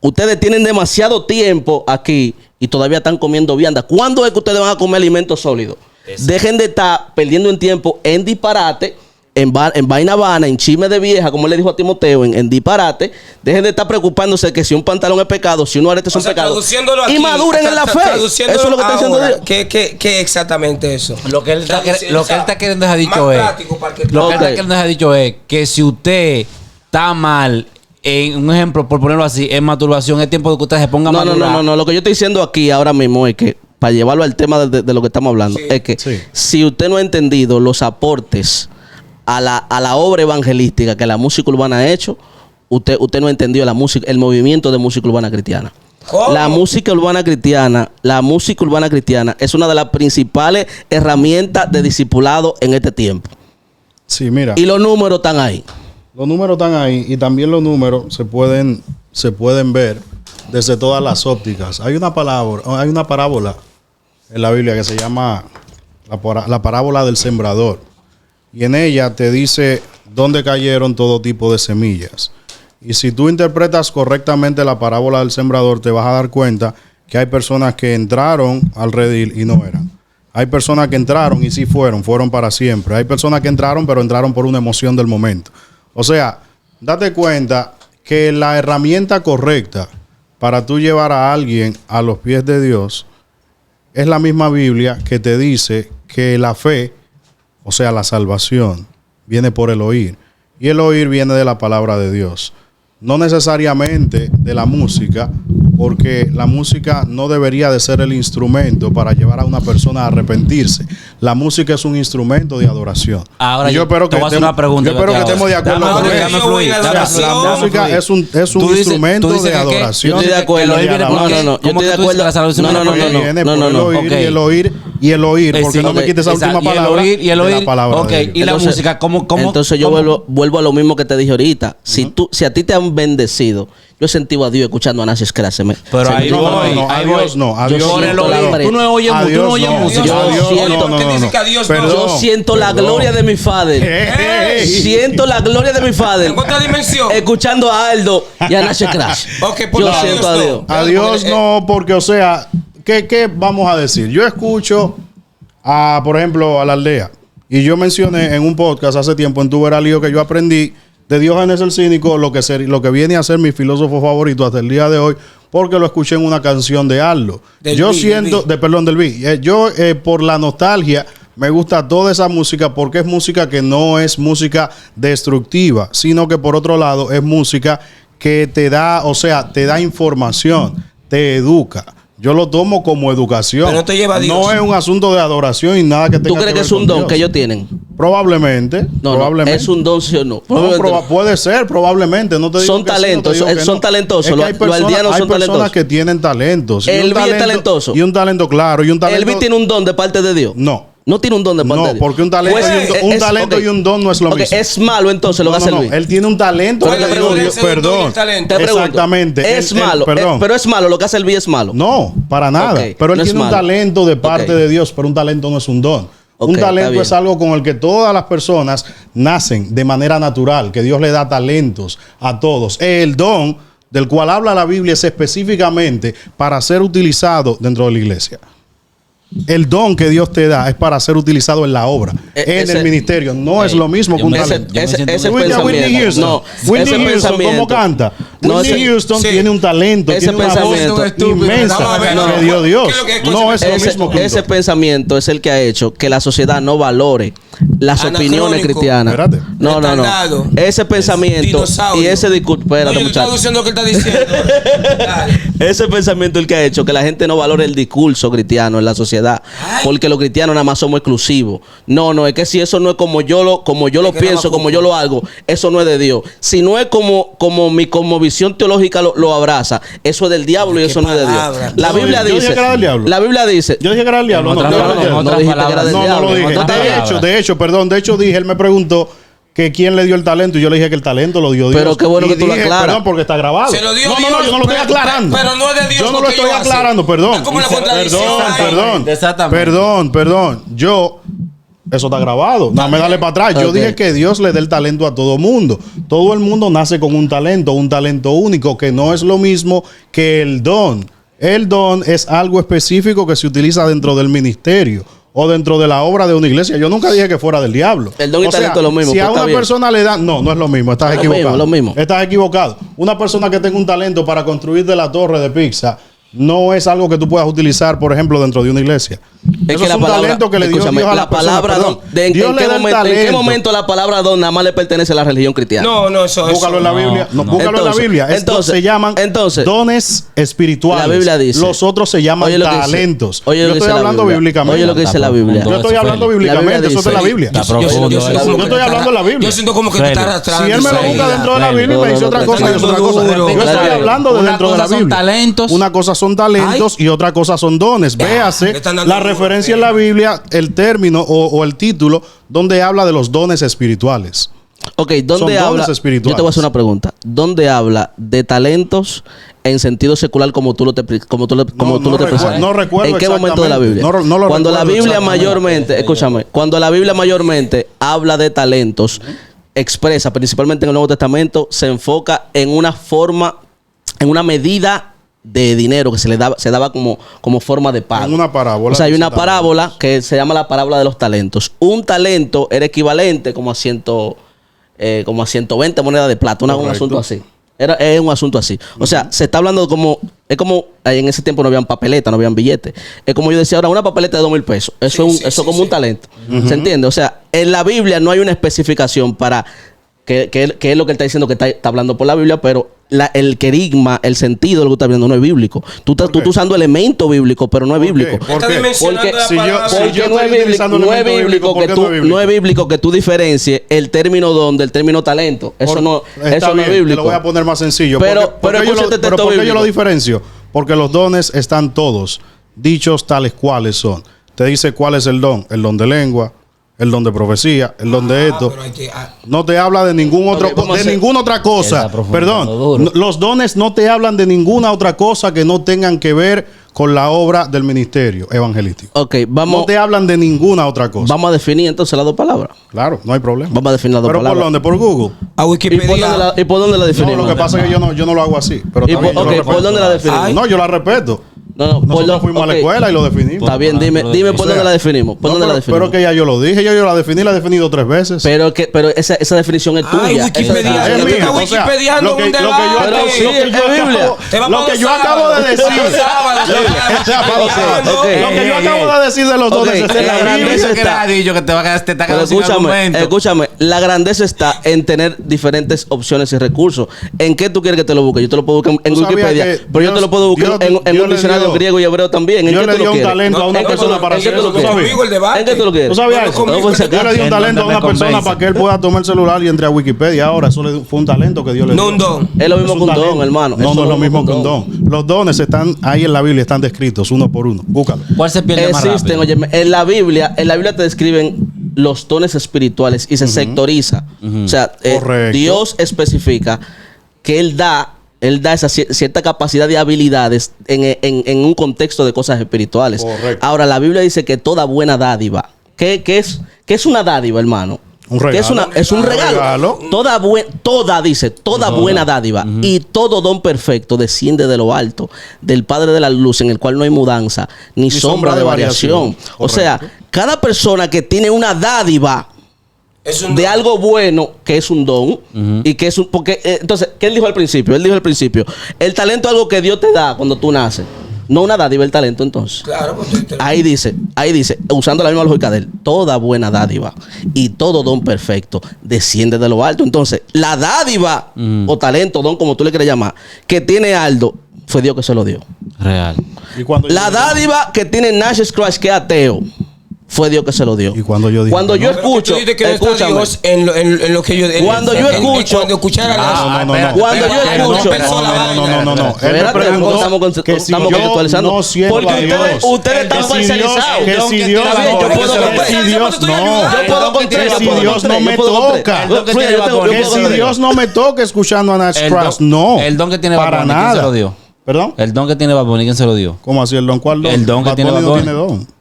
Ustedes tienen demasiado tiempo aquí y todavía están comiendo vianda. ¿Cuándo es que ustedes van a comer alimentos sólidos? Dejen de estar perdiendo en tiempo en disparate, en vaina vana, en chisme de vieja, como le dijo a Timoteo, en disparate. Dejen de estar preocupándose que si un pantalón es pecado, si unos aretes son pecados. Traduciéndolo Y aquí, maduren en la fe. Eso es lo que está diciendo ahora, Dios. ¿Qué es exactamente eso? Lo que él está queriendo dejar dicho más es. práctico para que Lo que él está queriendo dejar dicho es que si usted está mal, en un ejemplo, por ponerlo así, en masturbación, es tiempo de que usted se ponga a madurar. No. Lo que yo estoy diciendo aquí ahora mismo es que, para llevarlo al tema de lo que estamos hablando, Sí. es que Sí. si usted no ha entendido los aportes a la obra evangelística que la música urbana ha hecho, usted no ha entendido el movimiento de música urbana cristiana. ¿Cómo? La música urbana cristiana es una de las principales herramientas de discipulado en este tiempo. Sí, mira. Y los números están ahí. Los números están ahí y también los números se pueden ver desde todas las ópticas. Hay una parábola en la Biblia que se llama la parábola del sembrador. Y en ella te dice dónde cayeron todo tipo de semillas. Y si tú interpretas correctamente la parábola del sembrador, te vas a dar cuenta que hay personas que entraron al redil y no eran. Hay personas que entraron y sí fueron para siempre. Hay personas que entraron, pero entraron por una emoción del momento. O sea, date cuenta que la herramienta correcta para tú llevar a alguien a los pies de Dios es la misma Biblia que te dice que la fe, o sea, la salvación, viene por el oír. Y el oír viene de la palabra de Dios. No necesariamente de la música, porque la música no debería de ser el instrumento para llevar a una persona a arrepentirse. La música es un instrumento de adoración. Ahora Y yo te voy a hacer una pregunta. yo espero que estemos de acuerdo Dame con fluir, eso. dame fluir, O sea, dame la fluir. música es un Tú dices- instrumento tú dices de que ¿qué? adoración. Yo estoy de acuerdo. El oír viene por qué? No, yo ¿Cómo estoy de que tú dices que la acuerdo. salvación viene por qué? Viene por No. el oír Ok. y el oír y el oír, porque Sí, no me quites esa exacto. última Y el palabra. oír, y el de oír. la palabra Ok, de Dios. y la música, ¿cómo? Entonces yo cómo? vuelvo a lo mismo que te dije ahorita. Si a ti te han bendecido, yo he sentido a Dios escuchando a Nancy Scratch. Pero ahí No, voy, no, ahí adiós voy. no, adiós Yo Por el siento la oír. hambre. Tú no oyes música. Yo Adiós, siento- no, no, no, dice que adiós no. Perdón, Yo siento la perdón. gloria de mi Father. Ey. Siento la gloria de mi Father. En otra dimensión. Escuchando a Aldo y a Nancy Crash. Ok, por Yo favor, siento a Dios Dios. no. Adiós no, porque o sea, ¿qué vamos a decir? Yo escucho por ejemplo, a la aldea. Y yo mencioné en un podcast hace tiempo en Tu Verás Lío que yo aprendí de Diógenes el Cínico lo que viene a ser mi filósofo favorito hasta el día de hoy, porque lo escuché en una canción de Aldo. Del Yo Beat, siento, del perdón, del Beat. Yo por la nostalgia me gusta toda esa música porque es música que no es música destructiva, sino que por otro lado es música que te da, o sea, te da información, te educa. Yo lo tomo como educación. Pero no te lleva a Dios. No es un asunto de adoración y nada que tenga ¿Tú crees que es un don que ellos tienen? Probablemente. No, probablemente. ¿es un don sí o no? Puede ser, probablemente. No te digo Son que sí, talentos, no te digo que son no. talentosos. Es que hay Los aldeanos hay son personas talentosos. que tienen talentos. Elvis es talentoso. Y un talento, claro. Y un talento. Elvis tiene un don de parte de Dios. No. No tiene un don de parte de No, Dios. porque un talento, Pues, un talento y un don no es lo mismo. Es malo entonces lo que hace Elvis. Él tiene un talento. Pero te pregunto, Perdón. Te pregunto, Exactamente. Es malo. Perdón. Pero es malo. Lo que hace Elvis es malo. No, para nada. Ok, Pero él no es tiene un malo. talento de parte de Dios, pero un talento no es un don. Ok, Un está talento bien. es algo con el que todas las personas nacen de manera natural, que Dios le da talentos a todos. El don del cual habla la Biblia es específicamente para ser utilizado dentro de la iglesia. El don que Dios te da es para ser utilizado en la obra, en el ministerio. No es lo mismo que un talento. Ese Whitney pensamiento. Houston. No, Whitney ese Houston, ¿cómo pensamiento. canta? No, Whitney ese- Houston sí. tiene un talento, Ese tiene una voz pensamiento inmensa Vamos a ver, que no. dio Dios. ¿Qué es lo que es No es lo Ese, mismo que un ese don. pensamiento es el que ha hecho que la sociedad no valore las Anacrónico. opiniones cristianas. Espérate. No. Retardado. Ese pensamiento Dinosaurio. y ese discurso. No, Espérate, yo estoy muchacho. traduciendo lo que él está diciendo. Dale. Ese pensamiento es el que ha hecho que la gente no valore el discurso cristiano en la sociedad. Ay. Porque los cristianos nada más somos exclusivos. No, es que si eso no es como yo lo Es que pienso, nada más como yo lo hago, eso no es de Dios. Si no es como mi visión teológica lo abraza, eso es del diablo y Qué eso no es de palabra. Dios. La Yo Biblia dije dice. que era del diablo. La Biblia dice. Yo dije que era el diablo. En No, otras yo palabras, dije- en no otras dijiste que era palabras. del no diablo. lo dije. En otras palabras. De hecho dije, él me preguntó que quién le dio el talento y yo le dije que el talento lo dio Dios. Pero qué bueno Y que tú lo dije, aclaras. Perdón, porque está grabado. Se lo dio no, Dios, yo no lo estoy pero- aclarando. pero no es de Dios Yo no lo lo que estoy ellos hacen. aclarando, perdón. Es como la contradicción ahí. Exactamente. Perdón. Yo eso está grabado. No me dale para atrás. Yo Ok. dije que Dios le dé el talento a todo mundo. Todo el mundo nace con un talento único, que no es lo mismo que el don. El don es algo específico que se utiliza dentro del ministerio o dentro de la obra de una iglesia. Yo nunca dije que fuera del diablo. El don y O sea, talento es lo mismo, Si pues a está una bien. persona le dan... No es lo mismo. Estás Es lo equivocado. mismo, lo mismo. Estás equivocado. Una persona que tenga un talento para construir de la torre de pizza no es algo que tú puedas utilizar, por ejemplo, dentro de una iglesia. Es Eso que es la un palabra, talento que le dio escúchame, Dios a la la persona. palabra Perdón. don, ¿en Dios le qué da el momento, talento. la palabra don nada más le pertenece a la religión cristiana? No, eso. Búscalo en la Biblia. No, búscalo en la Entonces, Biblia. Estos se llaman dones espirituales. La Biblia dice. Los otros se llaman Oye lo que dice- talentos. oye lo Yo que estoy dice la hablando Biblia. bíblicamente. Oye lo que dice la Biblia. Yo estoy hablando bíblicamente. Eso es de la Biblia. Está Yo profundo. Yo siento Yo como que estoy tú hablando de la Biblia. Yo siento como que tú estás Feli. arrastrando. Si él me lo busca dentro de la Biblia y me dice otra cosa, yo otra cosa. Yo estoy hablando de Una dentro de la cosa son Biblia. talentos. Una cosa son talentos y otra cosa son dones. Véase le están dando la duro, referencia en la Biblia, el término o el título donde habla de los dones espirituales. Ok, Son ¿dónde dones habla? espirituales. Yo te voy a hacer una pregunta. ¿Dónde habla de talentos en sentido secular como tú lo te presentas? No recuerdo ¿En qué momento de la exactamente. Biblia? No lo cuando la recuerdo Biblia exactamente. mayormente, escúchame, cuando la Biblia mayormente habla de talentos, expresa, principalmente en el Nuevo Testamento, se enfoca en una forma, en una medida de dinero que se daba como forma de pago. En una parábola. O sea, hay una Dice parábola que se llama la parábola de los talentos. Un talento era equivalente como a 120 monedas de plata, un Correcto. asunto así. Es un asunto así. O sea, se está hablando es como en ese tiempo no habían papeletas, no habían billetes. Es como yo decía ahora, una papeleta de 2,000 pesos. Eso es como un talento. ¿Se entiende? O sea, en la Biblia no hay una especificación para que es lo que él está diciendo, que está hablando por la Biblia, pero el querigma, el sentido de lo que está viendo no es bíblico. Tú estás usando elementos bíblicos, pero no es bíblico. ¿Por Está qué? dimensionando Porque- la si yo- palabra. si Porque yo no es estoy utilizando bíblico, elemento bíblico, ¿por qué no es bíblico? no es bíblico que tú diferencies el término don del término talento. Eso no Está es bien, bíblico. Te lo voy a poner más sencillo. Pero escúchate ¿Por texto qué yo bíblico. lo diferencio? Porque los dones están todos dichos tales cuales son. Te dice cuál es el don. El don de lengua, el don de profecía, el don de esto. pero hay que- No te habla de ningún otro, Ok, vamos a de hacer- ninguna otra cosa. Está profundizando duro. Perdón. Los dones no te hablan de ninguna otra cosa que no tengan que ver con la obra del ministerio evangelístico. Ok, No vamos te hablan de ninguna otra cosa. a definir entonces las dos palabras. Claro, no hay problema. Vamos a definir las dos ¿Pero por palabras. dónde? ¿Por Google? A Wikipedia. ¿Y por dónde la No, definimos? lo que pasa es que yo no lo hago así. Pero ¿Y también por- yo lo ok, respeto. ¿por dónde la definimos? No, yo la respeto. No, Nosotros fuimos a la escuela y lo definimos. Está bien, dime por dónde la definimos. ¿Por dónde la definimos? Pero que ya yo lo dije, yo la definí, la he definido 3 veces. Pero esa definición es tuya. Ay, Wikipedia. Es Tú mía, estás o sea, wikipediando lo que- un lo que yo debate. acabo- Pero sí, lo que es yo Biblia. acabo- Te va Lo para que los yo acabo de sábados. decir. Los sábados. O sea, para los sábados. Ok. Lo que yo acabo de decir de los Ok, dones está en la la grandeza Biblia. Eso que está- le ha dicho que te va a quedar, te está Pero quedando sin argumento. escúchame, la grandeza está en tener diferentes opciones y recursos. ¿En qué tú quieres que te lo busque? Yo te lo puedo buscar en Tú sabías Wikipedia, que pero yo te Dios- lo puedo buscar Dios- en Dios un le diccionario dio- griego y hebreo también. ¿En Dios qué le tú dio lo un quieres? talento a una ¿En qué tú persona lo- para en qué hacer tú lo eso, ¿tú quieres? sabías? Conmigo el debate. ¿En qué tú lo quieres? ¿Tú sabías No, eso? conmigo, No, pues, Dios le dio un ¿En talento a dónde una me persona convence? para que él pueda tomar el celular y entre a Wikipedia. Ahora, eso fue un talento que Dios le dio. No un don. Es lo mismo Es que un don, talento. hermano. No, Eso no es lo mismo que un don. Los dones están ahí en la Biblia, están descritos uno por uno. Búscalo. ¿Cuál se pierde más Existen, rápido? oye, en la Biblia te describen los dones espirituales y se sectoriza. O sea, Correcto. Dios especifica que Él da esa cierta capacidad de habilidades en un contexto de cosas espirituales. Correcto. Ahora, la Biblia dice que toda buena dádiva, ¿qué es una dádiva, hermano? Un ¿Qué regalo. es un regalo? regalo. Toda buena dádiva y todo don perfecto desciende de lo alto, del Padre de la luz, en el cual no hay mudanza ni sombra de variación. O sea, cada persona que tiene una dádiva Es un de don. algo bueno, que es un don, y que es un... Porque, entonces, ¿qué él dijo al principio? Él dijo al principio, el talento es algo que Dios te da cuando tú naces. No una dádiva, el talento, entonces. Claro, pues Ahí dice, usando la misma lógica de él, toda buena dádiva y todo don perfecto desciende de lo alto. Entonces, la dádiva o talento, don, como tú le quieres llamar, que tiene Aldo, fue Dios que se lo dio. Real. Y cuando La dádiva que tiene Nash Crush, que es ateo, fue Dios que se lo dio. Y cuando yo dije Cuando que yo no. escucho, Tú dices que no está escúchame. Dios en lo que yo... Cuando yo escucho- Cuando escuchara la... No. Cuando yo escucho- No. Él me Espérate, preguntó que si estamos yo contextualizando. no siento Porque a Dios. ustedes están Que si Dios- parcializados. Que si Dios Está bien, yo puedo que si Dios no. Yo puedo con Que tres, yo si puedo Dios con no tres, me yo puedo con tres. toca. El don que Fluya, tiene yo tengo- Bad Bunny, yo Que puedo si con tres. Dios no me toca escuchando a Nash El Cross, don- no. el don que tiene Bad para Bunny, ¿quién se nada. lo dio? ¿Perdón? El don que tiene Bad Bunny, ¿quién se lo dio? ¿Cómo así el don? ¿Cuál don? El don que Bad tiene Bunny Bad no Bunny. tiene don.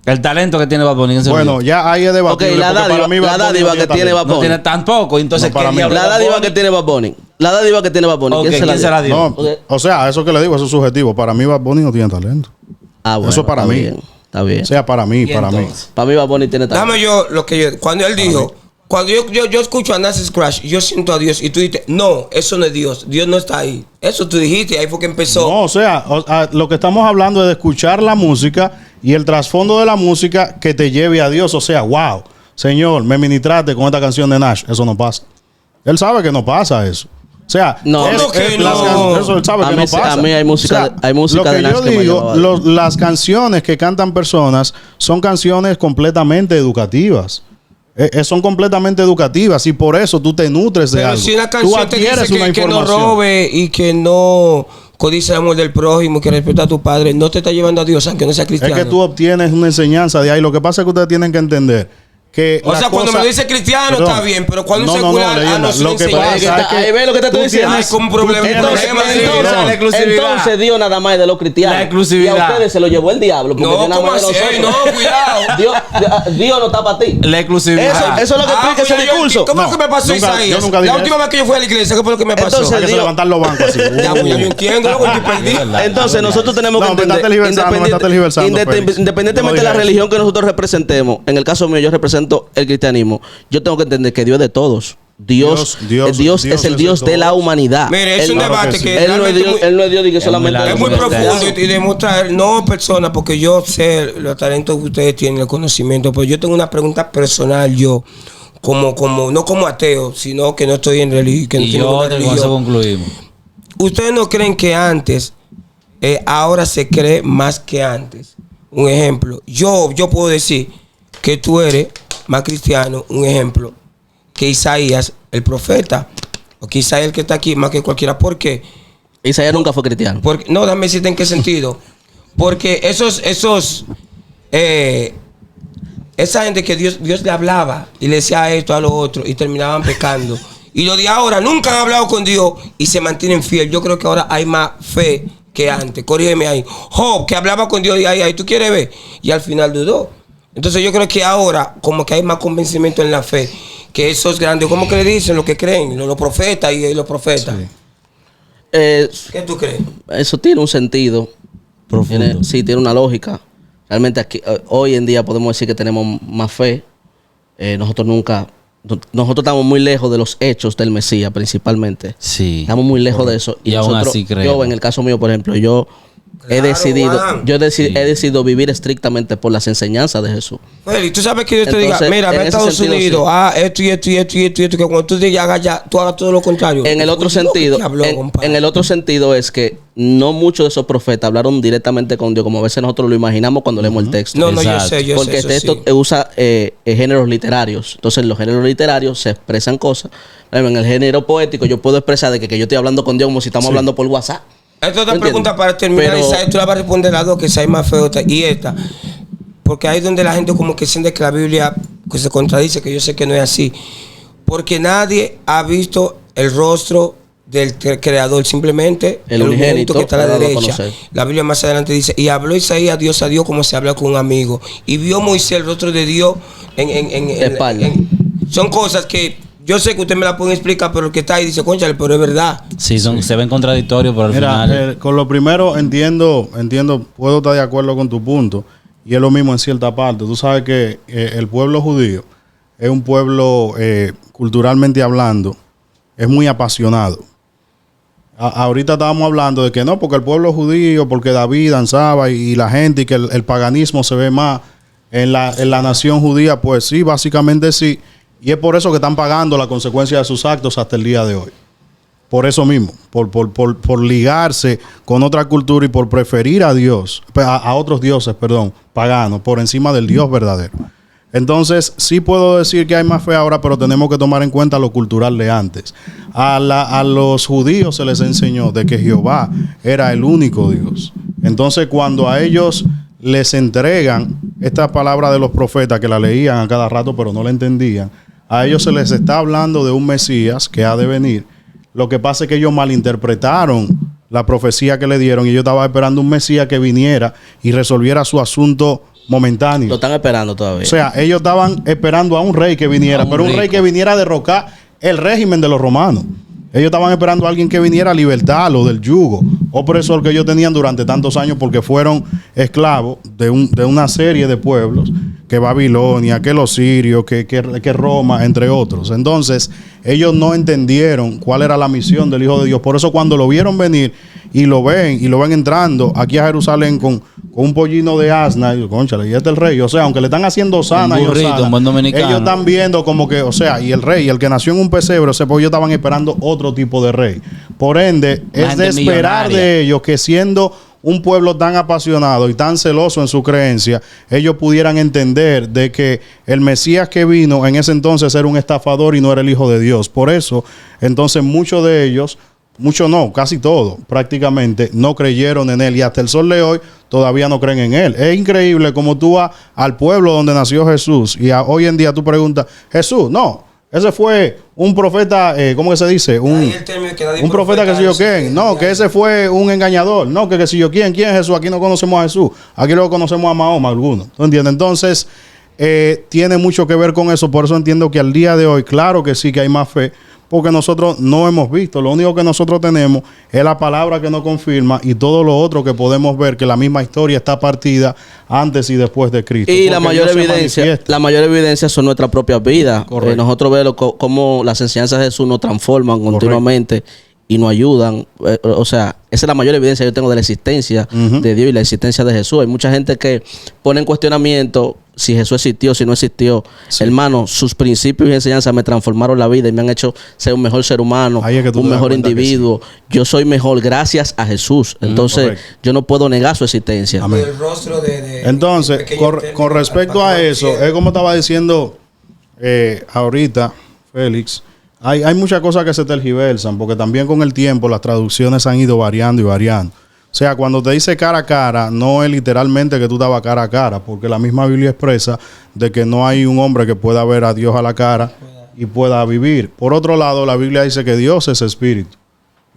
El talento que tiene Bad Bunny, ¿quién se lo Bueno, dio? ya ahí es Ok, debatible. la porque para dádiva, mí Bad la Bunny dádiva no que tiene tiene talento. Bad No Bunny. tiene tampoco. Entonces, No, para ¿quién mí. diablo La es Bad dádiva Bunny? que tiene Bad Bunny. La dádiva que tiene Bad Bunny. Ok, ¿Quién ¿quién se la dio? No, Ok. o sea, eso que le digo, eso es subjetivo. Para mí Bad Bunny no tiene talento. Ah, bueno, Eso es para está mí. bien, está bien. O sea, para mí, ¿Y para mí. entonces? Para mí Bad Bunny tiene talento. Dame yo lo que yo... Cuando él dijo... Cuando yo escucho a Nasty Crash, yo siento a Dios. Y tú dices, no, eso no es Dios. Dios no está ahí. Eso tú dijiste, ahí fue que empezó. No, o sea, lo que estamos hablando es de escuchar la música y el trasfondo de la música que te lleve a Dios. O sea, wow, Señor, me ministraste con esta canción de Nash. Eso no pasa. Él sabe que no pasa eso. O sea, No. ¿Cómo que no? eso él sabe A que mí no sí- pasa. a mí hay música de lo que Nash yo que me digo, llevaba. las canciones que cantan personas son canciones completamente educativas. Son completamente educativas y por eso tú te nutres de Pero algo. si una Tú canción te adquieres dice una que no información. robe y que no codice el amor del prójimo, que respeta a tu padre, no te está llevando a Dios, aunque no sea Es cristiano. que tú obtienes una enseñanza de ahí. Lo que pasa es que ustedes tienen que entender que O la sea, cuando cosa- me dice cristiano Perdón. está bien, pero cuando No, un no, no, secular leyenda. no se Lo que enseña. pasa es que Ahí ve lo que te estoy tú diciendo. tienes- Hay como un problema. tú tienes- Entonces, la exclusividad. entonces Dios nada más es de los cristianos. La exclusividad. Y a ustedes se lo llevó el diablo. Porque No, Dios nada ¿cómo más es de así? nosotros. No, cuidado. Dios no está para ti. La exclusividad. Eso es lo que explica pues ese discurso. ¿Cómo es que me pasó nunca- Isaías? yo nunca dije La última eso. vez que yo fui a la iglesia, ¿qué fue lo que me pasó? Entonces, Hay que se Dios- levantan los bancos así. ya, pues, ya yo entiendo, loco, estoy perdido. Entonces nosotros tenemos No, que me estás tergiversando, me estás tergiversando, Félix. independientemente de la No digas religión que nosotros representemos, en el caso mío yo represento el cristianismo, yo tengo que entender que Dios es de todos. Dios es el Dios de la humanidad. Mire, es Él- un Claro debate que que sí. Él no es realmente Dios, él no es Dios de que Es solamente muy es muy largo. profundo y demostrar, no persona, porque yo sé los talentos que ustedes tienen, el conocimiento, pero yo tengo una pregunta personal, yo, no como ateo, sino que no estoy en religión, que no Y tengo yo, ninguna con eso religión. concluimos. ¿Ustedes no creen que antes, ahora se cree más que antes? Un ejemplo, yo puedo decir que tú eres más cristiano, un ejemplo, que Isaías, el profeta, o que Isaías el que está aquí, más que cualquiera. ¿Por qué? Isaías nunca fue cristiano. Porque, no, déjame decirte en qué sentido. Porque esa gente que Dios le hablaba y le decía esto a lo otro y terminaban pecando. Y los de ahora nunca han hablado con Dios y se mantienen fieles. Yo creo que ahora hay más fe que antes. Corrígeme ahí. Job, que hablaba con Dios y ahí, ¿tú quieres ver? Y al final dudó. Entonces yo creo que ahora como que hay más convencimiento en la fe. Que esos grandes, ¿cómo que le dicen? Lo que creen, los profetas y los profetas. Sí. ¿Qué tú crees? Eso tiene un sentido. Profundo. Sí, tiene una lógica. Realmente aquí, hoy en día podemos decir que tenemos más fe. Nosotros estamos muy lejos de los hechos del Mesías, principalmente. Sí. Estamos muy lejos de eso. Y aún así creemos. Yo, en el caso mío, por ejemplo, he decidido vivir estrictamente por las enseñanzas de Jesús. Feli, tú sabes que yo te Entonces, diga, mira, ve a en ese Estados sentido, Unidos, sí. esto y esto y esto y esto y esto, que cuando tú te hagas ya, tú hagas todo lo contrario. En el otro sentido, en el otro sentido es que no muchos de esos profetas hablaron directamente con Dios, como a veces nosotros lo imaginamos cuando leemos el texto. No, yo Exacto. sé, yo Porque sé. el texto usa géneros literarios. Entonces, en los géneros literarios se expresan cosas. Por ejemplo, en el género poético, yo puedo expresar de que yo estoy hablando con Dios como si estamos hablando por WhatsApp. Esta es otra pregunta para terminar. Pero, Isaías, tú la vas a responder las dos, que Isaías más feo y esta. Porque ahí es donde la gente como que siente que la Biblia pues, se contradice, que yo sé que no es así. Porque nadie ha visto el rostro del creador, simplemente el unigénito que está a la dado a derecha. conocer. La Biblia más adelante dice, y habló Isaías Dios a Dios como se habla con un amigo. Y vio Moisés el rostro de Dios en espalda. son cosas que yo sé que usted me la puede explicar, pero el que está ahí dice, cónchale, pero es verdad. Sí, se ven contradictorios, pero al Mira, final... con lo primero entiendo, puedo estar de acuerdo con tu punto, y es lo mismo en cierta parte. Tú sabes que el pueblo judío es un pueblo, culturalmente hablando, es muy apasionado. Ahorita estábamos hablando de que no, porque el pueblo judío, porque David danzaba y la gente, y que el paganismo se ve más en la nación judía, pues sí, básicamente sí. Y es por eso que están pagando la consecuencia de sus actos hasta el día de hoy. Por eso mismo, por ligarse con otra cultura y por preferir a Dios, a otros dioses, paganos, por encima del Dios verdadero. Entonces, sí puedo decir que hay más fe ahora, pero tenemos que tomar en cuenta lo cultural de antes. A los judíos se les enseñó de que Jehová era el único Dios. Entonces, cuando a ellos les entregan esta palabra de los profetas, que la leían a cada rato, pero no la entendían, a ellos se les está hablando de un Mesías que ha de venir. Lo que pasa es que ellos malinterpretaron la profecía que le dieron y ellos estaban esperando un Mesías que viniera y resolviera su asunto momentáneo. Lo están esperando todavía. O sea, ellos estaban esperando a un rey que viniera, pero un rey que viniera a derrocar el régimen de los romanos. Ellos estaban esperando a alguien que viniera a libertarlo del yugo opresor que ellos tenían durante tantos años, porque fueron esclavos de una serie de pueblos, que Babilonia, que los sirios, que Roma, entre otros. Entonces, ellos no entendieron cuál era la misión del Hijo de Dios. Por eso cuando lo vieron venir y lo ven entrando aquí a Jerusalén con un pollino de asna, y cónchale, y este es el rey. O sea, aunque le están haciendo sana y osana, un buen dominicano, ellos están viendo como que, o sea, y el rey, el que nació en un pesebre, ese pollo, estaban esperando otro tipo de rey. Por ende, es de esperar de ellos que, siendo un pueblo tan apasionado y tan celoso en su creencia, ellos pudieran entender de que el Mesías que vino en ese entonces era un estafador y no era el Hijo de Dios. Por eso, entonces, muchos de ellos, muchos no, casi todos prácticamente, no creyeron en él, y hasta el sol de hoy todavía no creen en él. Es increíble como tú vas al pueblo donde nació Jesús y hoy en día tú preguntas, Jesús, no, ese fue un profeta, ¿cómo que se dice? Un profeta que si yo quién. No, que ese fue un engañador. No, que si yo quién. ¿Quién es Jesús? Aquí no conocemos a Jesús. Aquí lo conocemos a Mahoma, algunos. ¿Tú entiendes? Entonces, tiene mucho que ver con eso. Por eso entiendo que al día de hoy, claro que sí que hay más fe, porque nosotros no hemos visto. Lo único que nosotros tenemos es la palabra que nos confirma, y todo lo otro que podemos ver, que la misma historia está partida antes y después de Cristo. Y la mayor evidencia son nuestras propias vidas. Nosotros vemos cómo las enseñanzas de Jesús nos transforman continuamente y nos ayudan. O sea, esa es la mayor evidencia que yo tengo de la existencia de Dios y la existencia de Jesús. Hay mucha gente que pone en cuestionamiento si Jesús existió, si no existió. Sí. Hermano, sus principios y enseñanzas me transformaron la vida y me han hecho ser un mejor ser humano, un mejor individuo. Sí. Yo soy mejor gracias a Jesús. Entonces, yo no puedo negar su existencia. Amén. El rostro entonces, con respecto a eso, es como estaba diciendo ahorita, Félix, hay muchas cosas que se tergiversan, porque también con el tiempo las traducciones han ido variando y variando. O sea, cuando te dice cara a cara, no es literalmente que tú estabas cara a cara, porque la misma Biblia expresa de que no hay un hombre que pueda ver a Dios a la cara y pueda vivir. Por otro lado, la Biblia dice que Dios es espíritu.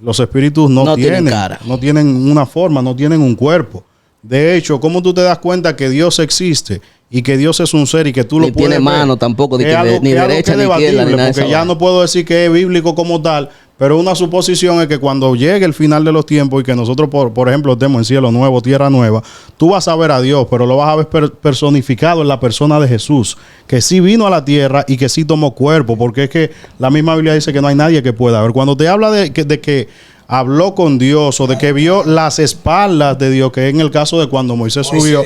Los espíritus no tienen cara, no tienen una forma, no tienen un cuerpo. De hecho, ¿cómo tú te das cuenta que Dios existe y que Dios es un ser y que tú lo puedes ver? Ni tiene mano tampoco, ni derecha, ni izquierda, ni nada. Porque ya no puedo decir que es bíblico como tal, Pero una suposición es que cuando llegue el final de los tiempos y que nosotros, por ejemplo, estemos en cielo nuevo, tierra nueva, tú vas a ver a Dios, pero lo vas a ver personificado en la persona de Jesús, que sí vino a la tierra y que sí tomó cuerpo, porque es que la misma Biblia dice que no hay nadie que pueda ver. Cuando te habla de que habló con Dios o de que vio las espaldas de Dios, que es en el caso de cuando Moisés subió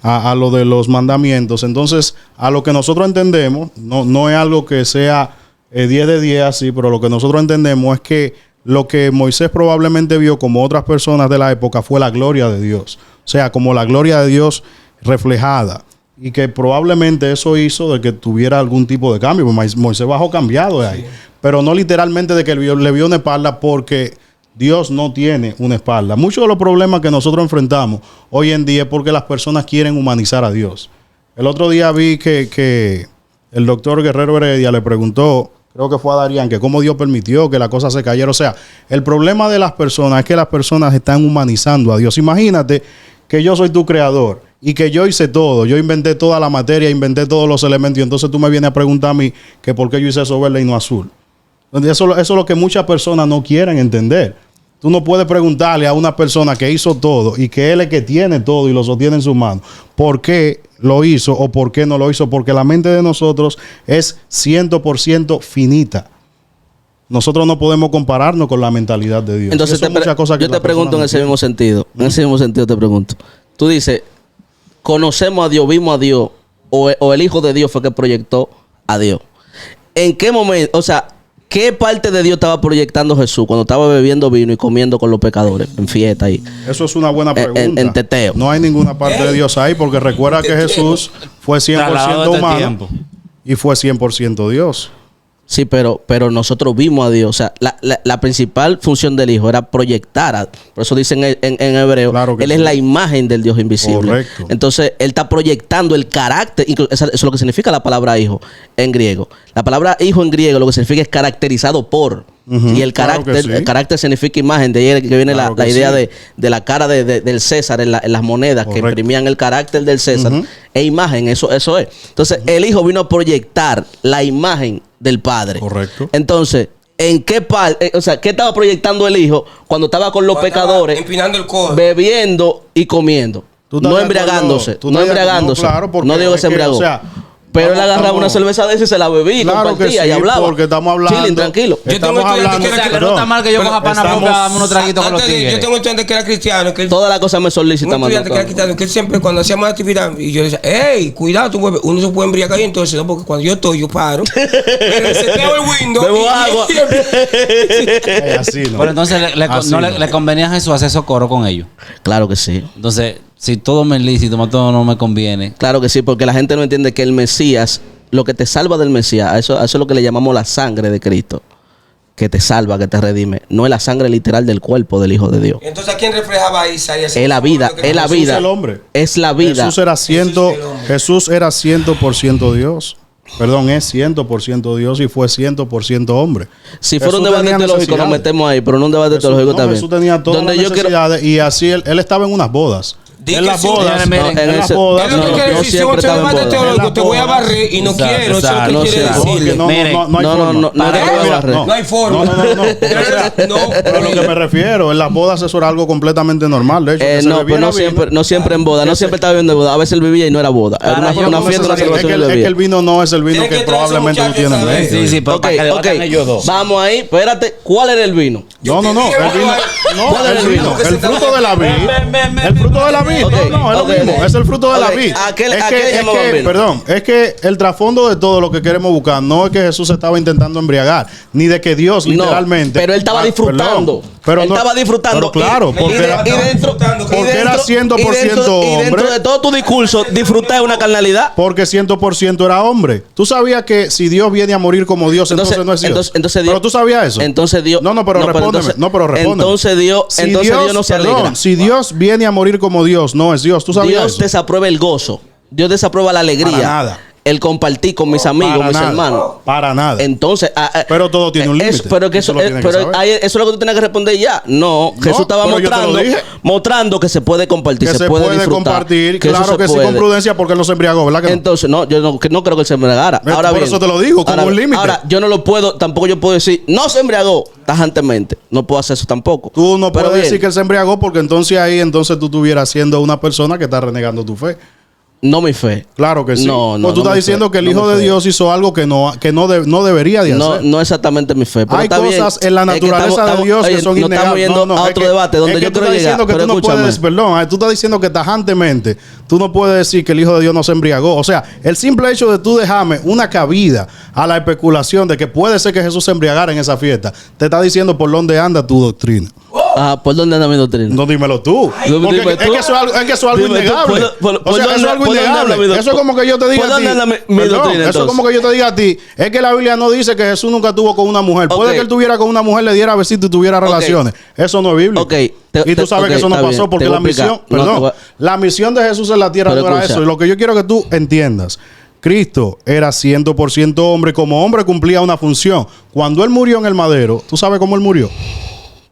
a lo de los mandamientos, entonces a lo que nosotros entendemos, no es algo que sea 10 de 10 así, pero lo que nosotros entendemos es que lo que Moisés probablemente vio como otras personas de la época fue la gloria de Dios. O sea, como la gloria de Dios reflejada. Y que probablemente eso hizo de que tuviera algún tipo de cambio. Moisés bajó cambiado de ahí. Sí. Pero no literalmente de que le vio una espalda, porque Dios no tiene una espalda. Muchos de los problemas que nosotros enfrentamos hoy en día es porque las personas quieren humanizar a Dios. El otro día vi que el doctor Guerrero Heredia le preguntó, creo que fue a Darían, que cómo Dios permitió que la cosa se cayera. O sea, el problema de las personas es que las personas están humanizando a Dios. Imagínate que yo soy tu creador y que yo hice todo. Yo inventé toda la materia, inventé todos los elementos. Y entonces tú me vienes a preguntar a mí que por qué yo hice eso verde y no azul. Eso es lo que muchas personas no quieren entender. Tú no puedes preguntarle a una persona que hizo todo y que él es el que tiene todo y lo sostiene en sus manos, ¿por qué lo hizo o por qué no lo hizo? Porque la mente de nosotros es 100% finita. Nosotros no podemos compararnos con la mentalidad de Dios. Entonces yo te pregunto en ese mismo sentido. En ese mismo sentido te pregunto. Tú dices, conocemos a Dios, vimos a Dios, o el Hijo de Dios fue que proyectó a Dios. ¿En qué momento? O sea, ¿qué parte de Dios estaba proyectando Jesús cuando estaba bebiendo vino y comiendo con los pecadores en fiesta ahí? Eso es una buena pregunta. En teteo. No hay ninguna parte de Dios ahí, porque recuerda que Jesús fue 100% humano y fue 100% Dios. Sí, pero nosotros vimos a Dios. O sea, la principal función del Hijo era proyectar. Por eso dicen en hebreo, claro que Él es la imagen del Dios invisible. Correcto. Entonces, Él está proyectando el carácter. Eso es lo que significa la palabra hijo en griego. La palabra hijo en griego lo que significa es caracterizado por. Y el carácter, el carácter significa imagen. De ahí que viene la idea de la cara del César en las monedas. Correcto. Que imprimían el carácter del César. E imagen, eso es. Entonces, el Hijo vino a proyectar la imagen del Padre. Correcto. Entonces, ¿en qué parte? O sea, ¿qué estaba proyectando el Hijo cuando estaba con los pecadores? Empinando el codo. Bebiendo y comiendo. No embriagándose. No embriagándose. Claro, no digo que se embriagó. Pero él agarraba una cerveza de esa y se la bebía y compartía y hablaba. Porque estamos hablando. Chilling, tranquilo. Yo tengo estudiante que era, no está mal que yo coja pana propia, dame unos traguitos con los tigres. Yo tengo un estudiante que era cristiano. Todas las cosas me solicitan. Un estudiante que era cristiano, que él siempre cuando hacíamos actividad, y yo decía, hey, cuidado, tú bebes. Uno se puede embriagar y entonces, no, porque cuando yo estoy, yo paro. Me reseteo el window. Bebo agua. Así, ¿no? Pero entonces le convenía a Jesús hacer socorro con ellos. Claro que sí. Entonces, si todo me es lícito, todo no me conviene. Claro que sí, porque la gente no entiende que el Mesías, lo que te salva del Mesías, a eso es lo que le llamamos la sangre de Cristo, que te salva, que te redime. No es la sangre literal del cuerpo del Hijo de Dios. Entonces, ¿a quién reflejaba Isaías? Es la vida, es la vida. Jesús el hombre. Es la vida. Jesús era 100% Dios. Perdón, es 100% Dios y fue 100% hombre. Si fuera un debate teológico nos metemos ahí, pero no un debate teológico también. Jesús tenía todas las necesidades y así él estaba en unas bodas. En las bodas, no siempre estaba en bodas. Te voy a barrer y no quiero. Eso es lo que quiere decir. No hay forma. No, pero lo que me refiero, en las bodas eso era algo completamente normal. De hecho, no siempre en boda. No siempre estaba viviendo boda. A veces él vivía y no era boda. Era una fiesta, una celebración. Es que el vino no es el vino que probablemente tú tienes en mente. Sí, pero vamos ahí. Espérate, ¿cuál era el vino? No. El vino. ¿Cuál era el vino? El fruto de la vid. El fruto de la vid. No, es lo mismo. Es el fruto de la vid. Es que el trasfondo de todo lo que queremos buscar no es que Jesús estaba intentando embriagar, ni de que Dios literalmente. Pero él estaba disfrutando. Pero claro, porque era 100% hombre. Y dentro de todo tu discurso, disfrutar de una carnalidad. Porque 100% era hombre. Tú sabías que si Dios viene a morir como Dios, entonces no es Dios. Pero tú sabías eso. Entonces Dios. Pero respóndeme. Entonces Dios no se alegra. Si Dios viene a morir como Dios, no es Dios. ¿Tú sabías Dios eso? desaprueba el gozo. Dios desaprueba la alegría. Para nada. el compartir con mis amigos, Para mis nada, hermanos. Para nada. Entonces, Pero todo tiene un límite. Pero que Eso eso, lo tienes que pero saber. ahí, eso es lo que tú tienes que responder ya. No, Jesús estaba pero yo te lo mostrando, dije. mostrando que se puede compartir, Que se puede disfrutar, compartir, que eso claro se que sí, puede. con prudencia, porque él no se embriagó, ¿verdad que no? Entonces, no, yo no creo que él se embriagara. Por Ahora bien, eso te lo digo, con ahora- un límite. Ahora, yo no lo puedo, tampoco yo puedo decir, no se embriagó tajantemente. No puedo hacer eso tampoco. Tú no Pero puedes bien, decir que él se embriagó, porque entonces ahí entonces tú estuvieras siendo una persona que está renegando tu fe. no mi fe. Claro que sí. No, Pues tú no estás mi diciendo fe, que el no Hijo mi de fe. Dios hizo algo que no debería de No, hacer. no exactamente mi fe. Pero Hay está bien. cosas en la Es que naturaleza de Dios que oye, son no estamos innegables. yendo a es otro que- debate donde es que yo tú quiero estás llegar. diciendo que Pero tú no escúchame. puedes, perdón, tú estás diciendo que tajantemente tú no puedes decir que el Hijo de Dios no se embriagó. O sea, el simple hecho de tú dejarme una cabida a la especulación de que puede ser que Jesús se embriagara en esa fiesta, te está diciendo por dónde anda tu doctrina. Ah, ¿por dónde anda mi doctrina? No, dímelo tú. Dime Porque tú. es que eso es algo Dime tú, innegable. ¿por O sea, dónde- eso es algo por dónde anda mi innegable. doctrina? Eso es como que yo te diga ¿Por a ti. dónde anda mi Perdón, doctrina, eso es entonces? como que yo te diga a ti. Es que la Biblia no dice que Jesús nunca tuvo con una mujer. Puede Ok. que él tuviera con una mujer, le diera besito y tuviera relaciones. Eso no es bíblico. Ok, Y tú sabes que eso no está pasó bien, porque te voy la a explicar. misión, No, perdón, te voy a- la misión de Jesús en la tierra Pero no era escucha. eso. Y lo que yo quiero que tú entiendas. Cristo era 100% hombre. Como hombre cumplía una función. Cuando él murió en el madero, ¿tú sabes cómo él murió?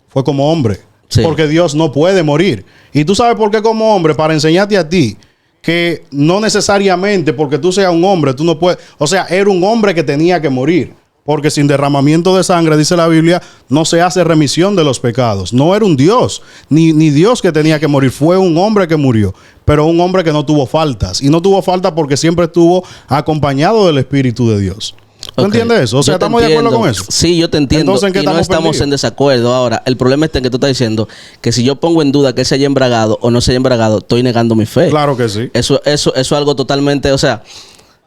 Fue como hombre. Sí. Porque Dios no puede morir. Y tú sabes por qué como hombre, para enseñarte a ti que no necesariamente porque tú seas un hombre, tú no puedes. O sea, era un hombre que tenía que morir. Porque sin derramamiento de sangre, dice la Biblia, no se hace remisión de los pecados. No era un Dios, ni Dios que tenía que morir. Fue un hombre que murió, pero un hombre que no tuvo faltas. Y no tuvo faltas porque siempre estuvo acompañado del Espíritu de Dios. ¿Tú Ok. entiendes eso? O sea, Yo te ¿estamos de acuerdo entiendo. con eso? Sí, yo te entiendo. Entonces, ¿en qué y no estamos estamos perdidos? en desacuerdo. Ahora, el problema está en que tú estás diciendo que si yo pongo en duda que él se haya embragado o no se haya embragado, estoy negando mi fe. Claro que sí. Eso es algo totalmente, o sea,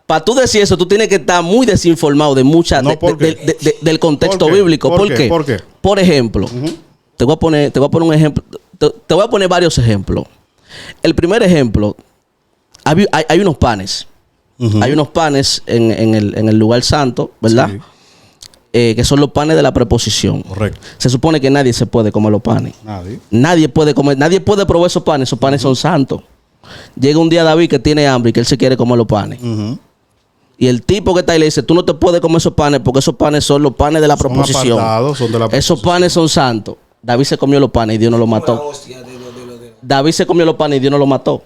para tú decir eso, tú tienes que estar muy desinformado de mucha No, ¿por qué? del contexto ¿Por qué? bíblico. ¿Por ¿Por qué? qué? ¿Por qué? Por ejemplo, te voy a poner un ejemplo. Te voy a poner varios ejemplos. El primer ejemplo, hay unos panes. Ujú. Hay unos panes en el lugar santo, ¿verdad? Sí. Que son los panes de la preposición. Correcto. Se supone que nadie se puede comer los panes. Nadie. Nadie puede comer, nadie puede probar esos panes son santos. Llega un día David que tiene hambre y que él se quiere comer los panes. Ujú. Y el tipo que está ahí le dice, tú no te puedes comer esos panes porque esos panes son los panes de la Son proposición. apartados, son de la Esos proposición. panes son santos. David se comió los panes y Dios no lo mató. David se comió los panes y Dios no lo mató.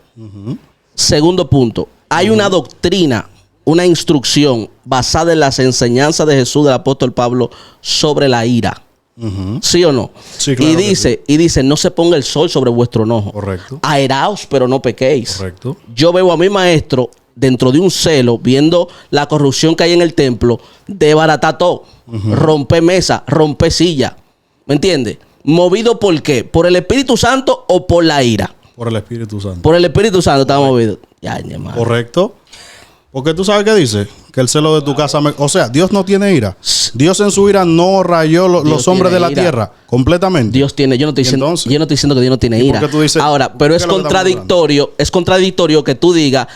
Segundo punto, hay una doctrina, una instrucción basada en las enseñanzas de Jesús del apóstol Pablo sobre la ira. Ujú. ¿Sí o no? Sí, claro que y dice, no se ponga el sol sobre vuestro enojo. Correcto. Airaos, pero no pequéis. Correcto. Yo veo a mi maestro dentro de un celo, viendo la corrupción que hay en el templo, desbaratar todo, romper mesa, romper silla. ¿Me entiendes? ¿Movido por qué? ¿Por el Espíritu Santo o por la ira? Por el Espíritu Santo. Por el Espíritu Santo está movido. Ya, mi hermano. Correcto. Porque tú sabes qué dice. Que el celo de tu casa... O sea, Dios no tiene ira. Dios en su ira no rayó los Dios hombres de tiene la ira. tierra. Completamente. Dios tiene, yo no estoy diciendo, entonces? yo no estoy diciendo que Dios no tiene ¿Y por ira. qué tú dices- Ahora, pero qué es es lo que estamos contradictorio que tú digas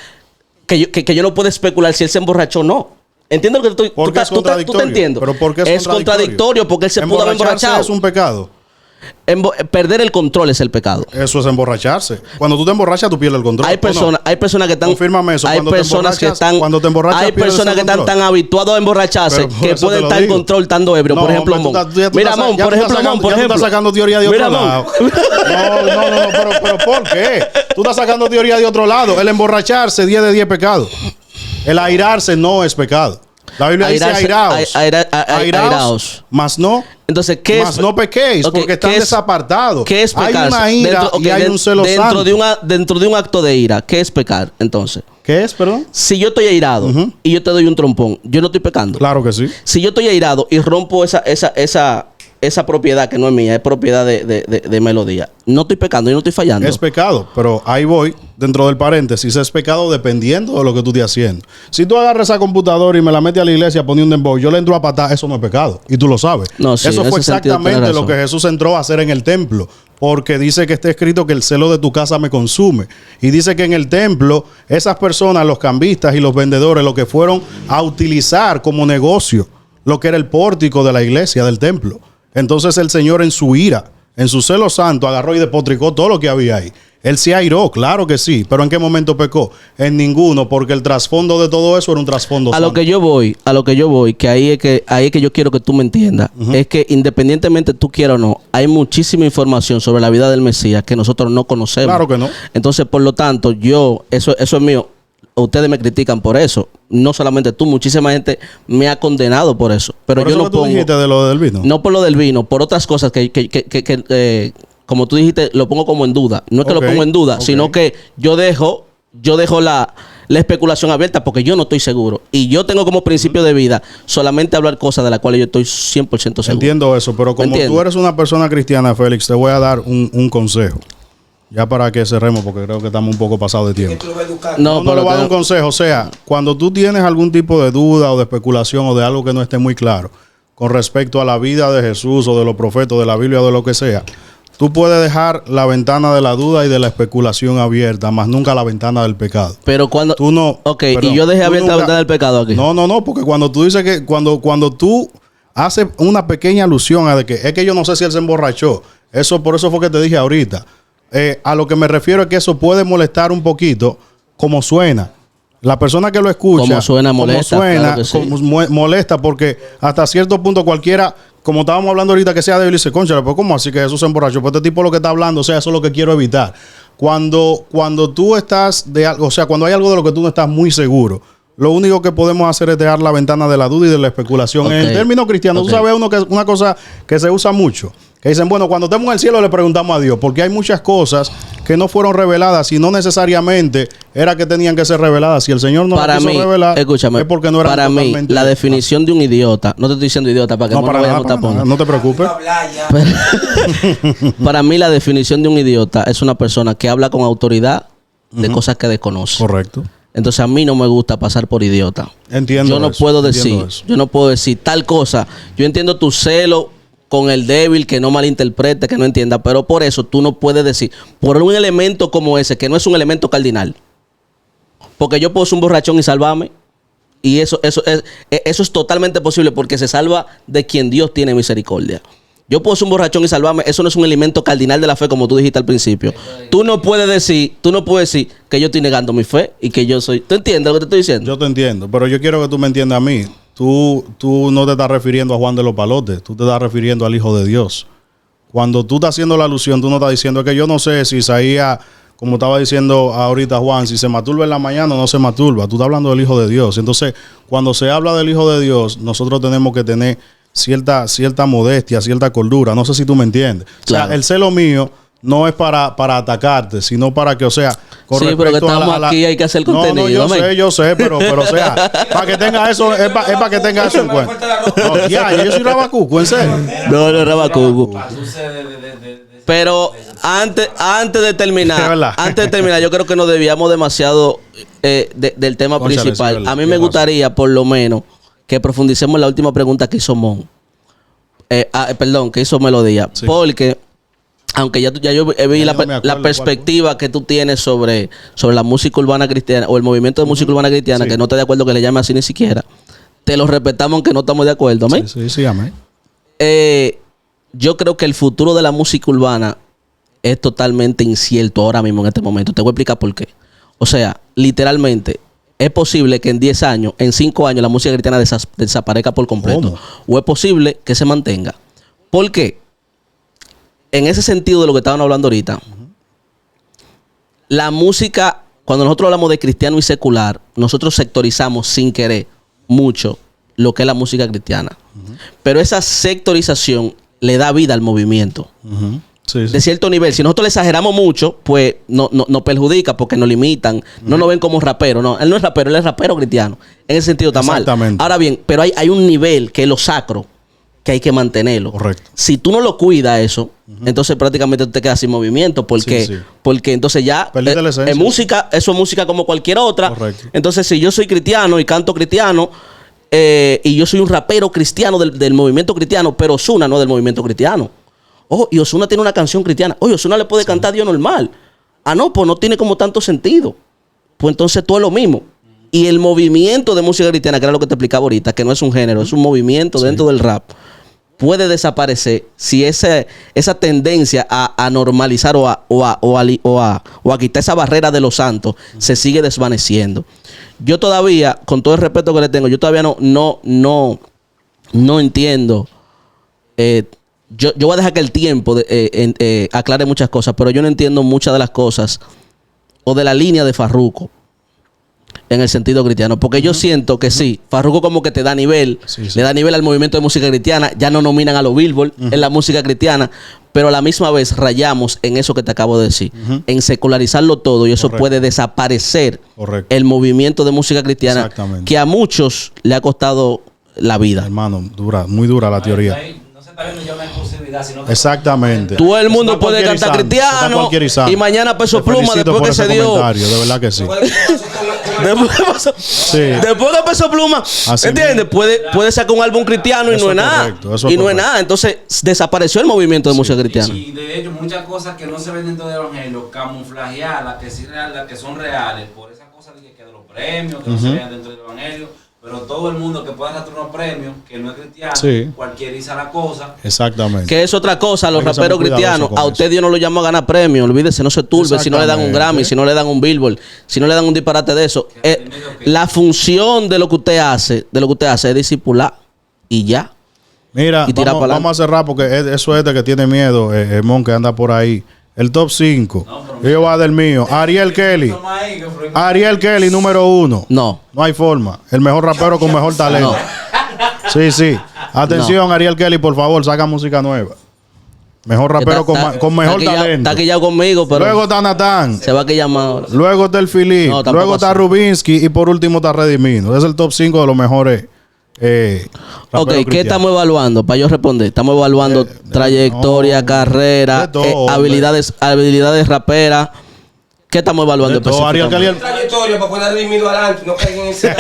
que yo no puedo especular si él se emborrachó o no. Entiendo lo que tú ¿Por qué es tú te contradictorio? entiendo. ¿Pero por qué es contradictorio porque él se pudo haber Emborracharse emborrachado. es un pecado. Perder el control es el pecado. Eso es emborracharse. Cuando tú te emborrachas, tú pierdes el control. Hay ¿o no? personas que están. Confírmame eso. Hay Cuando te personas que emborrachas- están. cuando te emborrachas, hay pierdes personas el que están control. tan habituados a emborracharse Pero por que eso pueden te lo estar en digo. control estando ebrio. No, Por ejemplo, hombre, Mon. tú estás- Mira, ya tú Mon, estás por ejemplo, sacando- Mon, por ya tú ejemplo. estás sacando teoría de Mira, otro Mon. lado. No, pero ¿por qué? Tú estás sacando teoría de otro lado. El emborracharse, 10 de 10 pecados. El airarse no es pecado. La Biblia dice Airarse- airaos. airaos. Más no. Entonces, ¿qué Más es? no pequéis, Ok, porque están ¿qué es- desapartados. ¿Qué es pecar? Hay una ira y hay un celo santo. Dentro de un acto de ira, ¿qué es pecar? Entonces, ¿Qué es, perdón? si yo estoy airado y yo te doy un trompón, yo no estoy pecando. Claro que sí. Si yo estoy airado y rompo esa propiedad que no es mía, es propiedad de Melodía, no estoy pecando, yo no estoy fallando. Es pecado, pero ahí voy, dentro del paréntesis, es pecado dependiendo de lo que tú estés haciendo. Si tú agarras esa computadora y me la metes a la iglesia, pones un dembow, yo le entro a patar, eso no es pecado. Y tú lo sabes. No, sí, eso en fue ese sentido exactamente tienes lo razón. que Jesús entró a hacer en el templo. Porque dice que está escrito que el celo de tu casa me consume. Y dice que en el templo, esas personas, los cambistas y los vendedores, lo que fueron a utilizar como negocio, lo que era el pórtico de la iglesia, del templo. Entonces el Señor en su ira, en su celo santo, agarró y despotricó todo lo que había ahí. Él se airó, claro que sí, pero ¿en qué momento pecó? En ninguno, porque el trasfondo de todo eso era un trasfondo A santo. lo que yo voy, que ahí es que yo quiero que tú me entiendas, es que independientemente tú quieras o no, hay muchísima información sobre la vida del Mesías que nosotros no conocemos. Claro que no. Entonces, por lo tanto, eso es mío. Ustedes me critican por eso. No solamente tú, muchísima gente me ha condenado por eso. Pero Por yo eso no que tú dijiste de lo del vino. No por lo del vino, por otras cosas que como tú dijiste, lo pongo como en duda. No es que Ok, lo pongo en duda, ok. sino que yo dejo la especulación abierta porque yo no estoy seguro. Y yo tengo como principio de vida solamente hablar cosas de las cuales yo estoy 100% seguro. Entiendo eso, pero como ¿Entiendes? tú eres una persona cristiana, Félix, te voy a dar un consejo. Ya para que cerremos, porque creo que estamos un poco pasados de Que tiempo. tú lo vas educando. No le pero voy a dar un consejo. O sea, cuando tú tienes algún tipo de duda o de especulación o de algo que no esté muy claro con respecto a la vida de Jesús o de los profetas, de la Biblia o de lo que sea, tú puedes dejar la ventana de la duda y de la especulación abierta, más nunca la ventana del pecado. Pero cuando... Tú no... Ok, perdón, y yo dejé tú abierta la nunca- ventana del pecado aquí. No, porque cuando tú dices que... Cuando tú haces una pequeña alusión a de que es que yo no sé si él se emborrachó, por eso fue que te dije ahorita. A lo que me refiero es que eso puede molestar un poquito como suena. La persona que lo escucha, Como suena, molesta, claro que sí. molesta porque hasta cierto punto cualquiera, como estábamos hablando ahorita, que sea débil y dice, concha, pues ¿cómo así que Jesús se emborrachó? Pues este tipo lo que está hablando, o sea, eso es lo que quiero evitar. Cuando tú estás de algo, o sea, cuando hay algo de lo que tú no estás muy seguro, lo único que podemos hacer es dejar la ventana de la duda y de la especulación. En el Ok. término cristiano, Ok. tú sabes una cosa que se usa mucho. Que dicen, bueno, cuando estemos en el cielo le preguntamos a Dios, porque hay muchas cosas que no fueron reveladas y no necesariamente era que tenían que ser reveladas. Si el Señor no Para las quiso mí, revelar, escúchame, es porque no eran para mí, totalmente... la definición de un idiota, no te estoy diciendo idiota para que No, no para vayamos nada, a tapones. no te preocupes. Hablar ya. Para mí, la definición de un idiota es una persona que habla con autoridad de cosas que desconoce. Correcto. Entonces, a mí no me gusta pasar por idiota. Entiendo Yo no eso, puedo entiendo decir, eso. yo no puedo decir tal cosa. Yo entiendo tu celo con el débil, que no malinterprete, que no entienda, pero por eso tú no puedes decir, por un elemento como ese, que no es un elemento cardinal. Porque yo puedo ser un borrachón y salvarme. Y eso es totalmente posible porque se salva de quien Dios tiene misericordia. Yo puedo ser un borrachón y salvarme. Eso no es un elemento cardinal de la fe, como tú dijiste al principio. Tú no puedes decir que yo estoy negando mi fe y que yo soy... ¿Tú entiendes lo que te estoy diciendo? Yo te entiendo, pero yo quiero que tú me entiendas a mí. Tú no te estás refiriendo a Juan de los Palotes, tú te estás refiriendo al Hijo de Dios. Cuando tú estás haciendo la alusión, tú no estás diciendo es que yo no sé si Isaías, como estaba diciendo ahorita Juan, si se masturba en la mañana o no se masturba. Tú estás hablando del Hijo de Dios. Entonces, cuando se habla del Hijo de Dios, nosotros tenemos que tener cierta modestia, cierta cordura. No sé si tú me entiendes. O Claro. sea, el celo mío no es para atacarte, sino para que, o sea, con Sí, pero que respecto a estamos aquí, hay que hacer contenido, No, men. yo sé, pero o sea, para que tenga eso, es para que tenga eso en cuenta. No, ya, yo soy rabacuco, en serio. No, Rabacuco. Pero antes de Es verdad. terminar, yo creo que nos desviamos demasiado del tema Cónchale, sí, principal. verdad. A mí me Tienes gustaría, por lo menos, que profundicemos en la última pregunta que hizo Mon. Perdón, que hizo Melodía. Sí. Porque, aunque yo vi Ya yo no me acuerdo la cuál perspectiva que tú tienes sobre la música urbana cristiana o el movimiento de música urbana cristiana, Sí. que no te de acuerdo que le llame así ni siquiera, te lo respetamos aunque no estamos de acuerdo. ¿amén? Sí, amén. Yo creo que el futuro de la música urbana es totalmente incierto ahora mismo en este momento. Te voy a explicar por qué. O sea, literalmente, es posible que en 10 años, en 5 años, la música cristiana desaparezca por completo. ¿Cómo? O es posible que se mantenga. ¿Por qué? En ese sentido de lo que estaban hablando ahorita, la música, cuando nosotros hablamos de cristiano y secular, nosotros sectorizamos sin querer mucho lo que es la música cristiana. Pero esa sectorización le da vida al movimiento. Ujú. Sí, sí. De cierto nivel. Si nosotros le exageramos mucho, pues nos perjudica porque nos limitan. No nos ven como rapero. No, él no es rapero, él es rapero cristiano. En ese sentido está mal. Exactamente. Ahora bien, pero hay un nivel que es lo sacro, que hay que mantenerlo. Correcto. Si tú no lo cuidas eso, entonces prácticamente tú te quedas sin movimiento. Porque, Sí, sí. porque entonces ya Perdiste la esencia. es música, eso es música como cualquier otra. Correcto. Entonces, si yo soy cristiano y canto cristiano, y yo soy un rapero cristiano del movimiento cristiano, pero Ozuna no del movimiento cristiano. Ojo, y Ozuna tiene una canción cristiana. Oye, Ozuna le puede cantar a Dios normal. Ah, no, pues no tiene como tanto sentido. Pues entonces todo es lo mismo. Y el movimiento de música cristiana, que era lo que te explicaba ahorita, que no es un género, es un movimiento dentro del rap. puede desaparecer si esa tendencia a normalizar o a quitar esa barrera de los santos se sigue desvaneciendo. Yo todavía, con todo el respeto que le tengo, yo todavía no entiendo. Yo voy a dejar que el tiempo aclare muchas cosas, pero yo no entiendo muchas de las cosas o de la línea de Farruko en el sentido cristiano, porque yo siento que sí, Farruko como que te da nivel, le da nivel al movimiento de música cristiana, ya no nominan a los Billboard en la música cristiana, pero a la misma vez rayamos en eso que te acabo de decir, en secularizarlo todo, y eso puede desaparecer el movimiento de música cristiana que a muchos le ha costado la vida. Hermano, muy dura la teoría. Está viendo ya una exclusividad, sino que exactamente. Todo el mundo puede cantar cristiano y mañana Peso Pluma después que se dio. De verdad que sí. Después que Peso Pluma, ¿entiendes? Puede sacar un álbum cristiano y no es nada. Y no es nada. Entonces desapareció el movimiento de música cristiana. Y de hecho muchas cosas que no se ven dentro del evangelio, camuflajeadas, las que son reales, por esas cosas de los premios que no se vean dentro del evangelio. Pero todo el mundo que pueda arrastrar unos premios, que no es cristiano, cualquieriza la cosa. Exactamente. Que es otra cosa, los raperos cristianos. A usted Dios no lo llamó a ganar premios. Olvídese, no se turbe si no le dan un Grammy, si no le dan un Billboard, si no le dan un disparate de eso. La función de lo que usted hace, es discipular y ya. Mira, vamos a cerrar porque eso es de que tiene miedo, Mon, que anda por ahí. El top 5. Yo voy a del mío. Ariel Kelly. Ariel Kelly, número 1. No hay forma. El mejor rapero con mejor talento. Sí. Atención, Ariel Kelly, por favor, saca música nueva. Mejor rapero con mejor talento. Está quillado conmigo, pero. Luego está Natán. Se va a quillar más ahora. Luego está el Philip. Luego está Rubinsky. Y por último está Redimido. Es el top 5 de los mejores. Ok, ¿qué estamos evaluando? Para yo responder, estamos evaluando trayectoria, carrera, habilidades raperas. ¿Qué estamos evaluando? Trayectoria para poner Redimido adelante, no caigan en ese.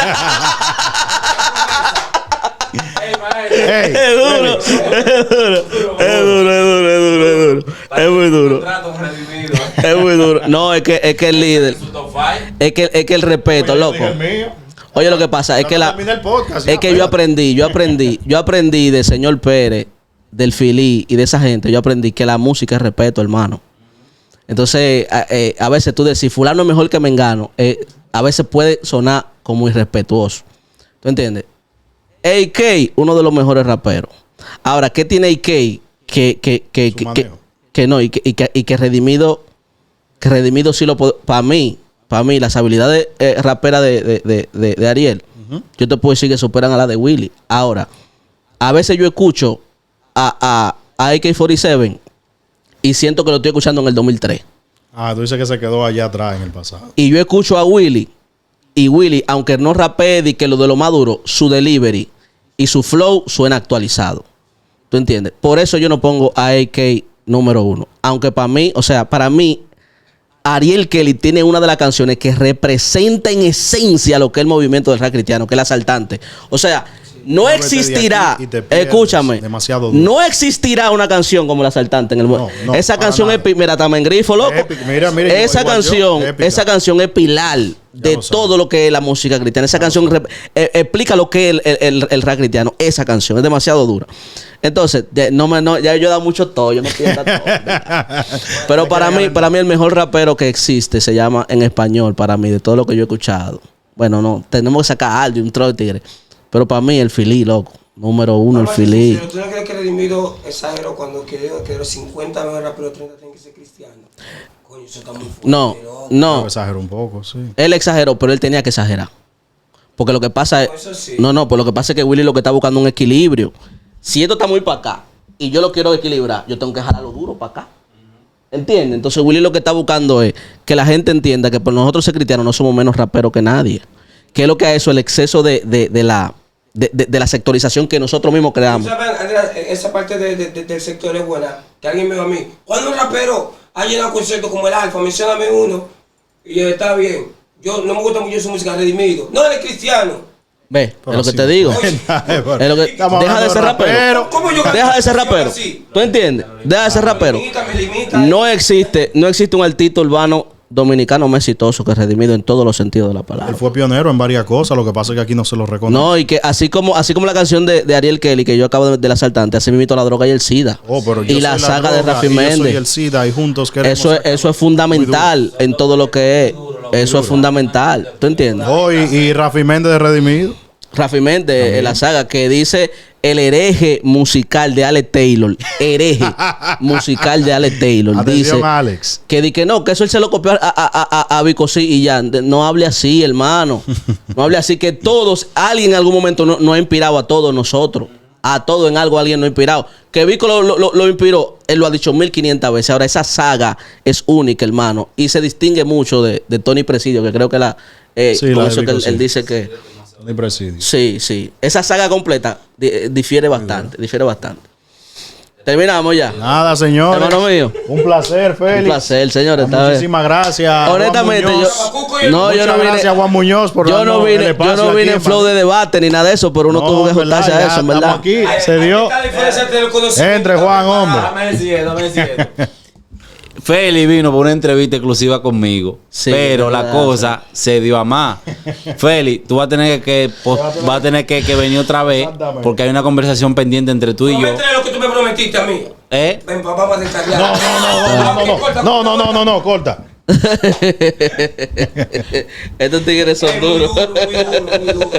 Es duro. Es muy duro. Es muy duro. No, es que el líder. Es que el respeto, loco. Oye, lo que pasa es que yo aprendí del señor Pérez, del Filí y de esa gente. Yo aprendí que la música es respeto, hermano. Entonces, a veces tú decís, fulano es mejor que Mengano. A veces puede sonar como irrespetuoso. ¿Tú entiendes? AK, uno de los mejores raperos. Ahora, ¿qué tiene AK? Que Redimido sí lo puede. Para mí, las habilidades raperas de Ariel, yo te puedo decir que superan a la de Willy. Ahora, a veces yo escucho a AK-47 y siento que lo estoy escuchando en el 2003. Tú dices que se quedó allá atrás en el pasado. Y yo escucho a Willy, y Willy, aunque no rapee y que lo de lo más duro, su delivery y su flow suena actualizado. ¿Tú entiendes? Por eso yo no pongo a AK número 1. Aunque para mí, Ariel Kelly tiene una de las canciones que representa en esencia lo que es el movimiento del rap cristiano, que es el asaltante. O sea, no existirá, escúchame, no existirá una canción como el asaltante en el mundo. Esa canción es, mira, también grifo, loco. Esa canción es pilar de todo lo que es la música cristiana. Esa canción explica lo que es el rap cristiano. Esa canción es demasiado dura. Entonces, ya yo he dado mucho todo, yo no quiero dar todo. Pero para mí el mejor rapero que existe se llama en español, para mí, de todo lo que yo he escuchado. Bueno, no, tenemos que sacar algo, un troll de tigre. Pero para mí el Filí, loco. Número 1, el Filí. ¿Tú no crees que Redimido exageró cuando creo que los 50 mejores raperos 30 tienen que ser cristianos? Coño, eso está muy fuerte. No. Exageró un poco, sí. Él exageró, pero él tenía que exagerar. Porque lo que pasa es... Sí. Pues lo que pasa es que Willy lo que está buscando es un equilibrio. Si esto está muy para acá y yo lo quiero equilibrar, yo tengo que jalarlo duro para acá. ¿Entiendes? Entonces Willy lo que está buscando es que la gente entienda que por nosotros ser cristianos no somos menos raperos que nadie. Que es lo que ha hecho el exceso de la sectorización que nosotros mismos creamos. ¿Sabes, Andrea? Esa parte del sector es buena. Que alguien me dijo a mí, ¿cuándo un rapero ha llenado un concierto como el Alfa? Mencióname uno. Y yo, está bien. Yo no me gusta mucho su música, Redimido. No, él es cristiano. Ve, es lo que te digo. Deja de ser rapero. Deja de ser rapero. ¿Tú entiendes? Deja de ser rapero. No existe un artista urbano dominicano más exitoso que Redimido en todos los sentidos de la palabra. Él fue pionero en varias cosas, lo que pasa es que aquí no se lo reconoce. No, y que así como la canción de Ariel Kelly que yo acabo del asaltante, así mismo la droga y el SIDA. Pero yo y la soy saga de droga, Rafi y yo soy Méndez. el SIDA y juntos queremos Eso es fundamental en todo lo que es. Eso es fundamental. ¿Tú entiendes? y Rafi Méndez de Redimido. Rafi Méndez, la saga que dice el hereje musical de Alex Taylor. Hereje musical de Alex Taylor. Atención, dice Alex. que no, que eso él se lo copió a Vico sí y ya. No hable así, hermano. No hable así, que todos, alguien en algún momento nos ha inspirado a todos nosotros. A todos en algo alguien nos ha inspirado. Que Vico lo inspiró, él lo ha dicho 1500 veces. Ahora, esa saga es única, hermano. Y se distingue mucho de Tony Presidio, que creo que Sí, con la de eso Vico, que sí. él dice que... Tony Presidio. Sí. Esa saga completa difiere bastante. Terminamos ya. Nada, señores. Hermano mío. Un placer, Félix. Un placer, señores. esta vez. Muchísimas gracias. Honestamente, Juan Muñoz. yo no Muchas vine. gracias, Juan Muñoz, por Yo no darnos el vine espacio en aquí flow de debate ni nada de eso, pero uno tuvo que en verdad, juntarse a ya eso, en estamos verdad. aquí. Se dio. Entre Juan, hombre. Dame decir. Feli vino por una entrevista exclusiva conmigo, Sí, pero la verdad, cosa se dio a más. Feli, tú vas a tener que venir otra vez Exactamente. porque hay una conversación pendiente entre tú y No yo. me traes lo que tú me prometiste a mí. ¿Eh? Ven, vamos a detallar. No, corta. Estos tigres son Muy duros. duro, muy duro.